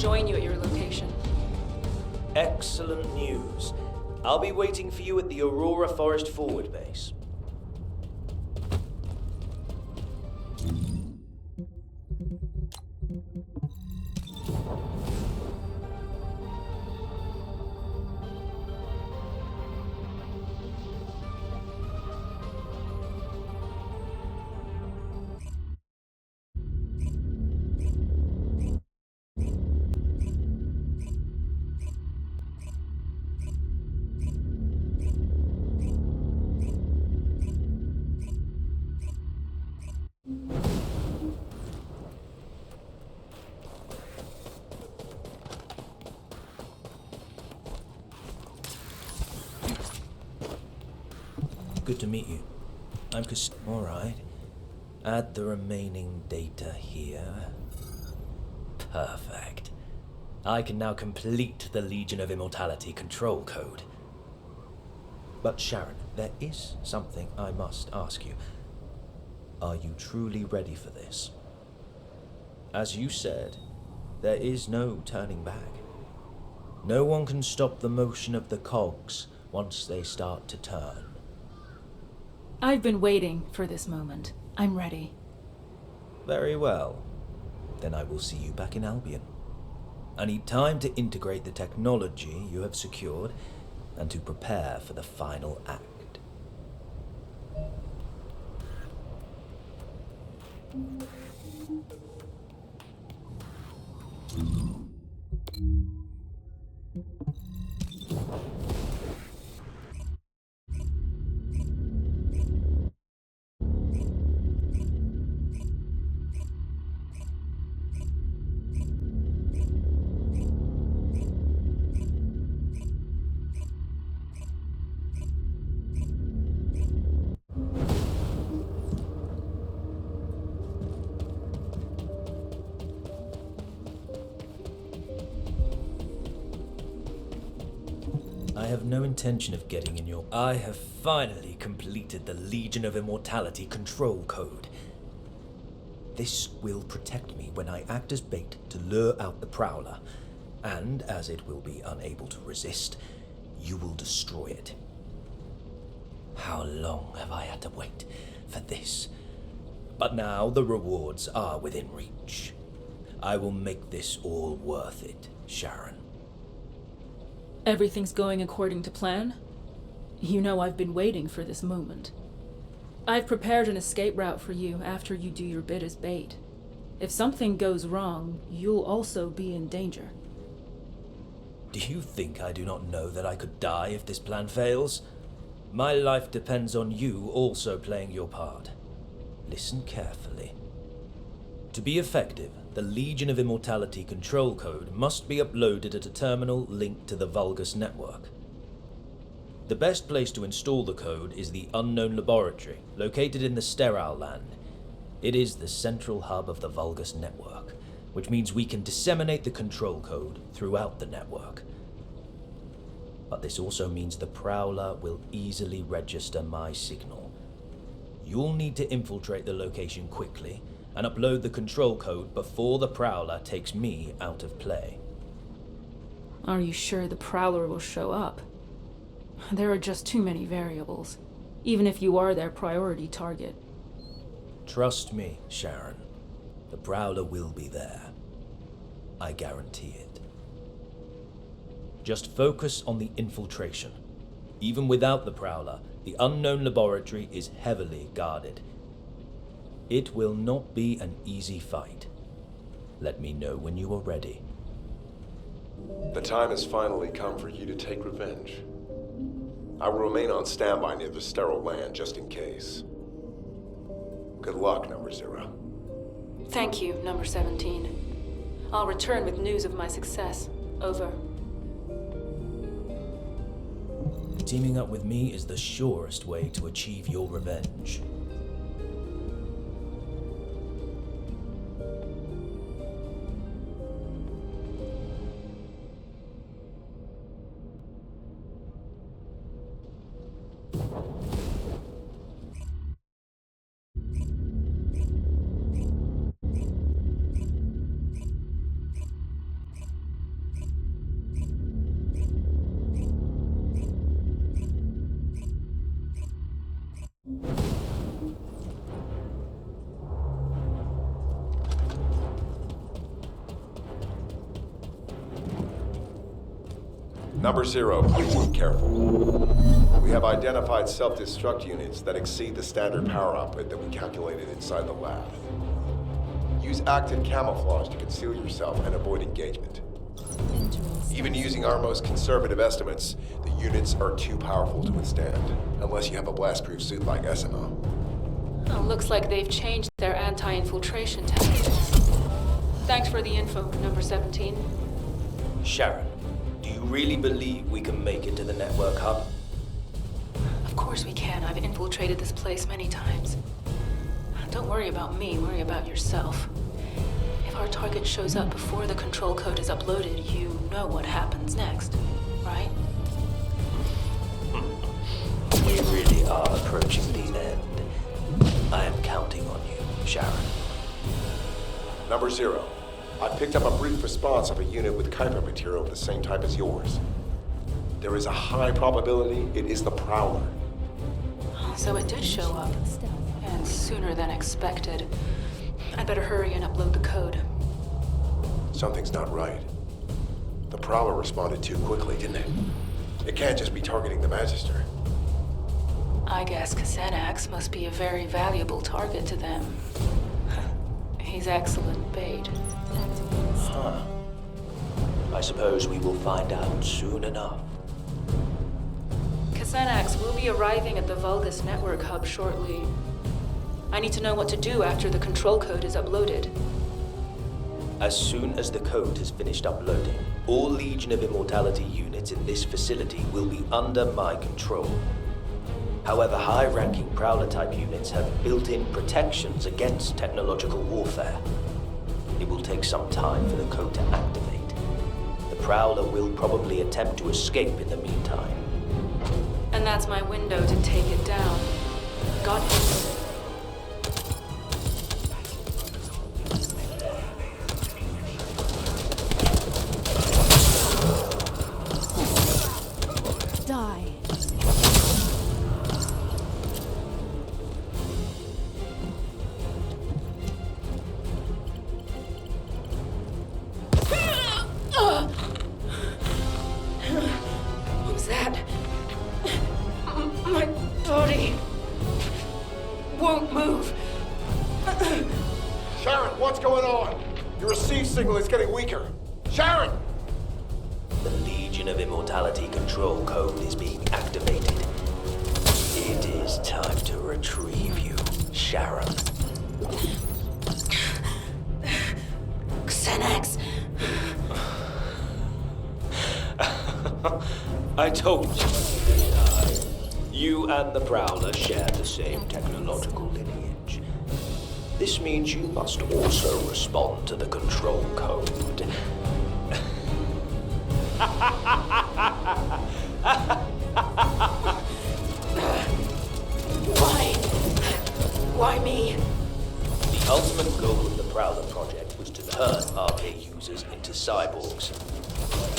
[SPEAKER 12] join you at your location.
[SPEAKER 8] Excellent news. I'll be waiting for you at the Aurora Forest Forward Base. Good to meet you. I'm Alright. Add the remaining data here. Perfect. I can now complete the Legion of Immortality control code. But Sharen, there is something I must ask you. Are you truly ready for this? As you said, there is no turning back. No one can stop the motion of the cogs once they start to turn.
[SPEAKER 12] I've been waiting for this moment. I'm ready.
[SPEAKER 8] Very well. Then I will see you back in Albion. I need time to integrate the technology you have secured and to prepare for the final act. I have no intention of getting in your... I have finally completed the Legion of Immortality control code. This will protect me when I act as bait to lure out the Prowler, and as it will be unable to resist, you will destroy it. How long have I had to wait for this? But now the rewards are within reach. I will make this all worth it, Sharen.
[SPEAKER 12] Everything's going according to plan? You know I've been waiting for this moment. I've prepared an escape route for you after you do your bit as bait. If something goes wrong, you'll also be in danger.
[SPEAKER 8] Do you think I do not know that I could die if this plan fails? My life depends on you also playing your part. Listen carefully. To be effective, the Legion of Immortality control code must be uploaded at a terminal linked to the Vulgus network. The best place to install the code is the Unknown Laboratory, located in the Sterile Land. It is the central hub of the Vulgus network, which means we can disseminate the control code throughout the network. But this also means the Prowler will easily register my signal. You'll need to infiltrate the location quickly and upload the control code before the Prowler takes me out of play.
[SPEAKER 12] Are you sure the Prowler will show up? There are just too many variables, even if you are their priority target.
[SPEAKER 8] Trust me, Sharen. The Prowler will be there. I guarantee it. Just focus on the infiltration. Even without the Prowler, the Unknown Laboratory is heavily guarded. It will not be an easy fight. Let me know when you are ready.
[SPEAKER 10] The time has finally come for you to take revenge. I will remain on standby near the Sterile Land just in case. Good luck, Number 0.
[SPEAKER 2] Thank you, Number 17. I'll return with news of my success. Over.
[SPEAKER 8] Teaming up with me is the surest way to achieve your revenge.
[SPEAKER 10] Number 0, please be careful. We have identified self-destruct units that exceed the standard power output that we calculated inside the lab. Use active camouflage to conceal yourself and avoid engagement. Even using our most conservative estimates, the units are too powerful to withstand, unless you have a blast-proof suit like SMO.
[SPEAKER 2] Oh, looks like they've changed their anti-infiltration tactics. Thanks for the info, number 17.
[SPEAKER 8] Sharen, do you really believe we can make it to the network hub?
[SPEAKER 2] Of course we can. I've infiltrated this place many times. Don't worry about me, worry about yourself. If our target shows up before the control code is uploaded, you know what happens next, right?
[SPEAKER 8] We really are approaching the end. I am counting on you, Sharen.
[SPEAKER 10] Number 0, I picked up a brief response of a unit with Kuiper material of the same type as yours. There is a high probability it is the Prowler.
[SPEAKER 2] So it did show up, and sooner than expected. I'd better hurry and upload the code.
[SPEAKER 10] Something's not right. The Prowler responded too quickly, didn't it? It can't just be targeting the Magister.
[SPEAKER 2] I guess Xenax must be a very valuable target to them. He's excellent bait.
[SPEAKER 8] Huh. I suppose we will find out soon enough.
[SPEAKER 2] Xenax will be arriving at the Vulgus network hub shortly. I need to know what to do after the control code is uploaded.
[SPEAKER 8] As soon as the code has finished uploading, all Legion of Immortality units in this facility will be under my control. However, high-ranking Prowler-type units have built-in protections against technological warfare. It will take some time for the code to activate. The Prowler will probably attempt to escape in the meantime.
[SPEAKER 2] And that's my window to take it down. Got it.
[SPEAKER 12] Die.
[SPEAKER 2] What was that? My body won't move.
[SPEAKER 10] Sharen, what's going on? Your receive signal is getting weaker. Sharen!
[SPEAKER 8] The Legion of Immortality control code is being activated. It is time to retrieve you, Sharen.
[SPEAKER 2] Xenax.
[SPEAKER 8] I told you, didn't I? You and the Prowler share the same technological lineage. This means you must also respond to the control code.
[SPEAKER 2] Why me?
[SPEAKER 8] The ultimate goal of the Prowler project was to turn RK users into cyborgs.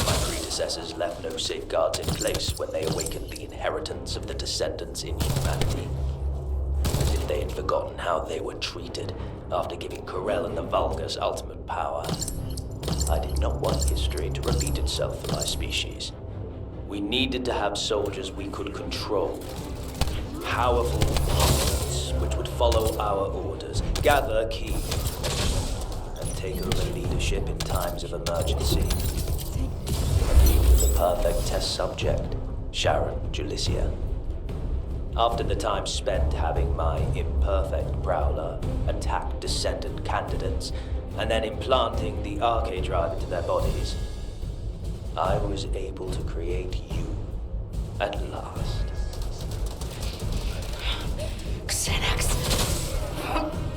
[SPEAKER 8] My predecessors left no safeguards in place when they awakened the inheritance of the Descendants in humanity. As if they had forgotten how they were treated after giving Corel and the Vulgus ultimate power. I did not want history to repeat itself for my species. We needed to have soldiers we could control. Powerful puppets which would follow our orders, gather key, and take over leadership in times of emergency. And you were the perfect test subject, Sharen Julicia. After the time spent having my imperfect Prowler attack Descendant candidates, and then implanting the RK drive into their bodies, I was able to create you at last.
[SPEAKER 2] Xenax.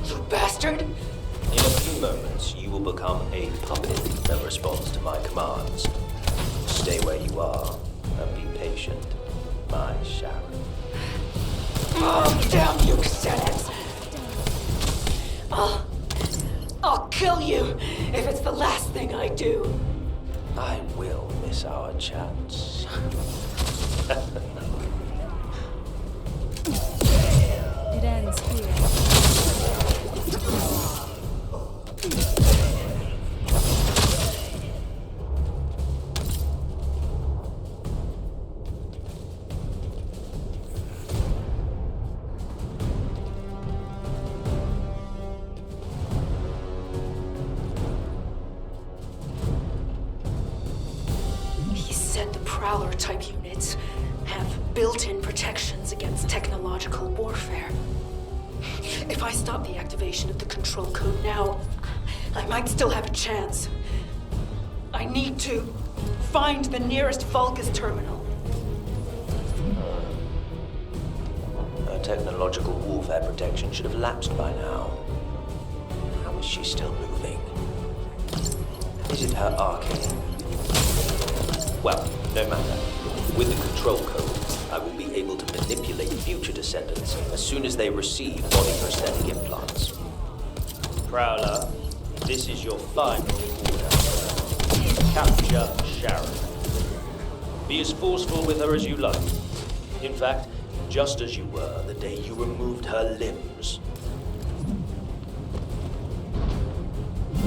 [SPEAKER 2] You bastard.
[SPEAKER 8] In a few moments, you will become a puppet that responds to my commands. Stay where you are and be patient, my Sharen.
[SPEAKER 2] Oh, damn you, Xenax. I'll kill you if it's the last thing I do.
[SPEAKER 8] I will miss our chats.
[SPEAKER 12] It ends here.
[SPEAKER 2] said the Prowler-type units have built-in protections against technological warfare. If I stop the activation of the control code now, I might still have a chance. I need to find the nearest Vulgus terminal.
[SPEAKER 8] Her technological warfare protection should have lapsed by now. How is she still moving? Is it her arcane? Well, no matter. With the control code, I will be able to manipulate future descendants as soon as they receive body prosthetic implants. Prowler, this is your final order. Capture Sharen. Be as forceful with her as you like. In fact, just as you were the day you removed her limbs.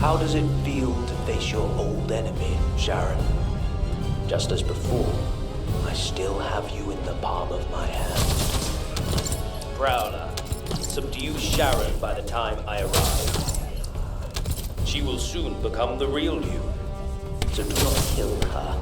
[SPEAKER 8] How does it feel to face your old enemy, Sharen? Just as before, I still have you in the palm of my hand. Prowler, subdue Sharen by the time I arrive. She will soon become the real you, so do not kill her.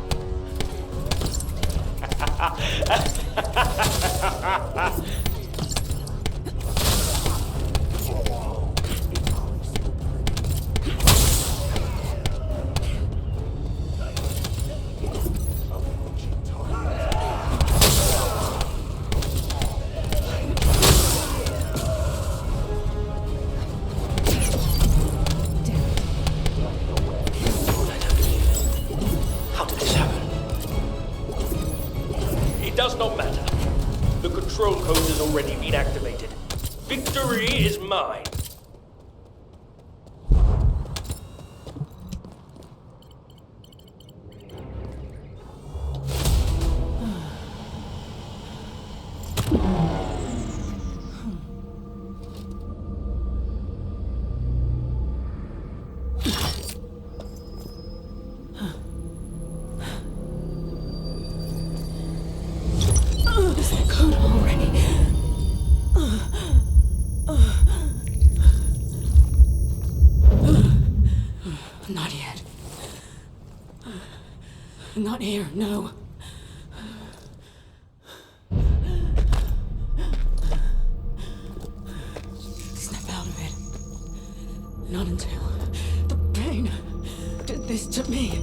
[SPEAKER 8] Already been activated. Victory is mine.
[SPEAKER 2] Is the code already? Not yet. Not here, no. Snap out of it. Not until the pain did this to me.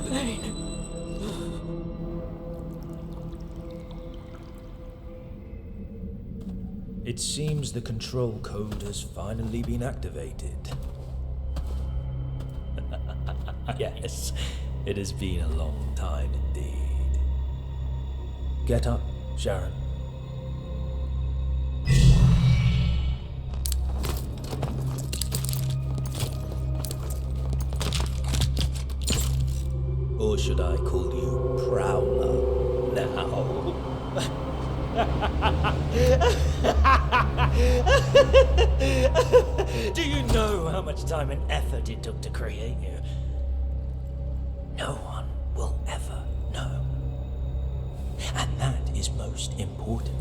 [SPEAKER 2] Pain.
[SPEAKER 8] It seems the control code has finally been activated. Yes, it has been a long time indeed. Get up, Sharen. Or should I call you Prowler now? Do you know how much time and effort it took to create you? No one will ever know. And that is most important,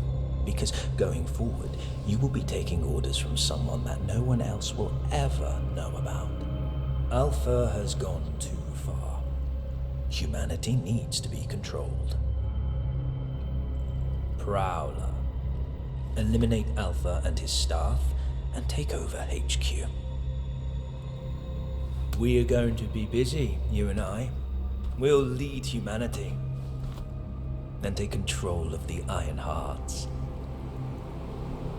[SPEAKER 8] because going forward, you will be taking orders from someone that no one else will ever know about. Alpha has gone too far. Humanity needs to be controlled. Prowler. Eliminate Alpha and his staff, and take over HQ. We are going to be busy, you and I. We'll lead humanity, and take control of the Iron Hearts.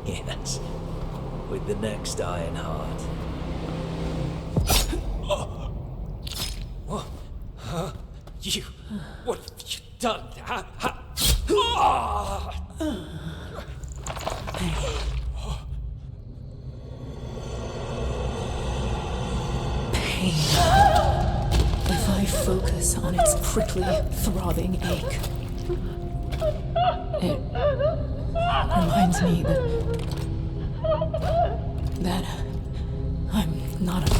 [SPEAKER 8] Yes, with the next Iron Heart. What? You? What have you done?
[SPEAKER 2] Pain. If I focus on its prickly, throbbing ache, it reminds me that I'm not a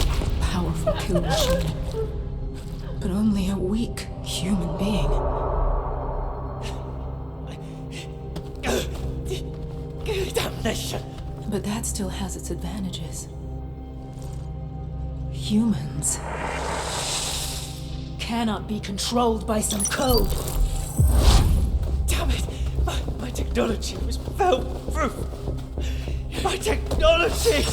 [SPEAKER 2] powerful kill machine, but only a weak human being.
[SPEAKER 8] Damnation!
[SPEAKER 12] But that still has its advantages. Humans cannot be controlled by some code. Damn it! My technology was fail-proof! My technology!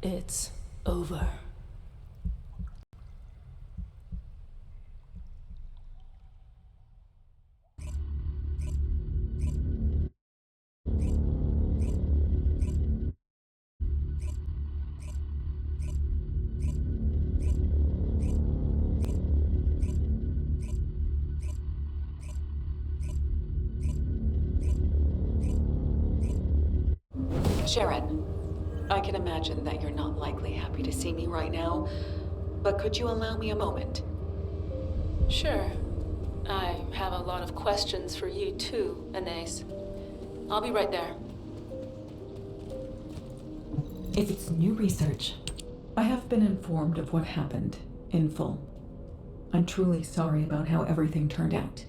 [SPEAKER 12] It's over.
[SPEAKER 11] Sharen, I can imagine that you're not likely happy to see me right now, but could you allow me a moment?
[SPEAKER 2] Sure. I have a lot of questions for you too, Anais. I'll be right there.
[SPEAKER 9] If it's new research, I have been informed of what happened in full. I'm truly sorry about how everything turned out.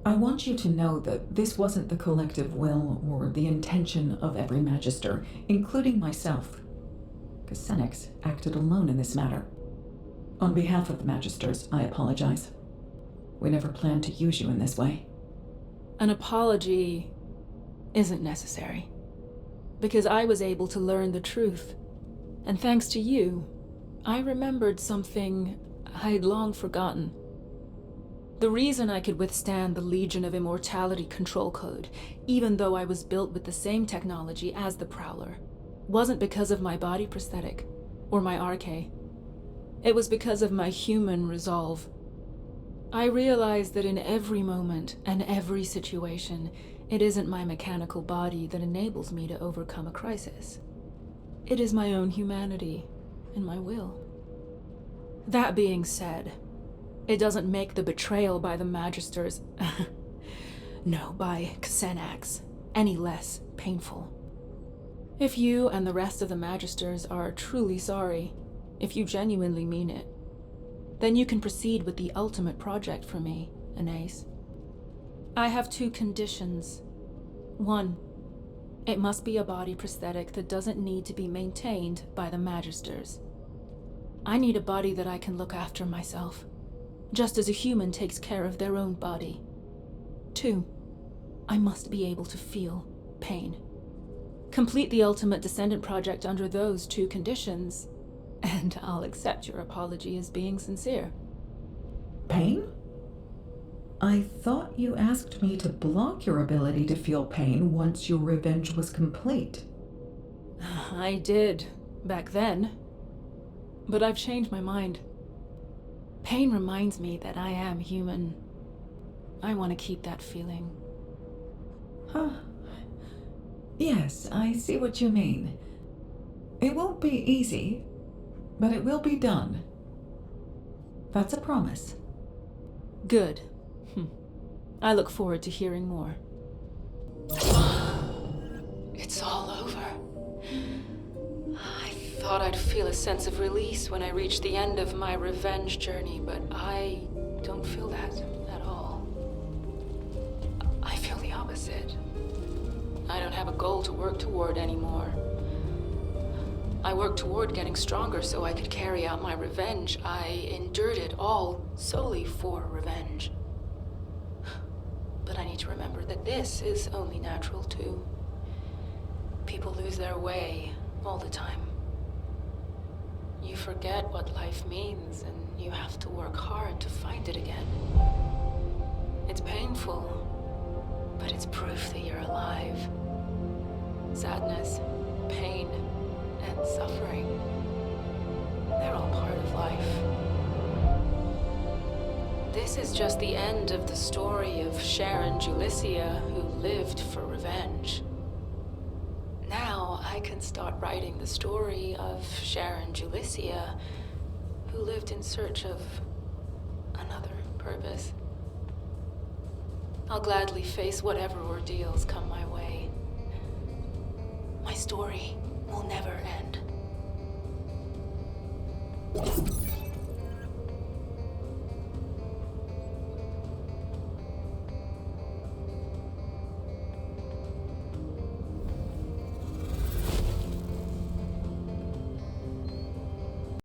[SPEAKER 9] I want you to know that this wasn't the collective will or the intention of every Magister, including myself. Kusenix acted alone in this matter. On behalf of the Magisters, I apologize. We never planned to use you in this way.
[SPEAKER 12] An apology isn't necessary, because I was able to learn the truth. And thanks to you, I remembered something I'd long forgotten. The reason I could withstand the Legion of Immortality control code, even though I was built with the same technology as the Prowler, wasn't because of my body prosthetic or my RK. It was because of my human resolve. I realized that in every moment and every situation, it isn't my mechanical body that enables me to overcome a crisis. It is my own humanity and my will. That being said, it doesn't make the betrayal by the Magisters, no, by Kusenix, any less painful. If you and the rest of the Magisters are truly sorry, if you genuinely mean it, then you can proceed with the ultimate project for me, Anais. I have 2 conditions. 1, it must be a body prosthetic that doesn't need to be maintained by the Magisters. I need a body that I can look after myself, just as a human takes care of their own body. 2, I must be able to feel pain. Complete the Ultimate Descendant project under those 2 conditions, and I'll accept your apology as being sincere.
[SPEAKER 9] Pain? I thought you asked me to block your ability to feel pain once your revenge was complete.
[SPEAKER 12] I did, back then. But I've changed my mind. Pain reminds me that I am human. I want to keep that feeling.
[SPEAKER 9] Huh. Yes, I see what you mean. It won't be easy, but it will be done. That's a promise.
[SPEAKER 12] Good. I look forward to hearing more.
[SPEAKER 2] It's all over. I thought I'd feel a sense of release when I reached the end of my revenge journey, but I don't feel that at all. I feel the opposite. I don't have a goal to work toward anymore. I worked toward getting stronger so I could carry out my revenge. I endured it all solely for revenge. But I need to remember that this is only natural too. People lose their way all the time. You forget what life means, and you have to work hard to find it again. It's painful, but it's proof that you're alive. Sadness, pain, and suffering, they're all part of life. This is just the end of the story of Sharen Julicia, who lived for revenge. Now I can start writing the story of Sharen Julicia, who lived in search of another purpose. I'll gladly face whatever ordeals come my way. My story will never end.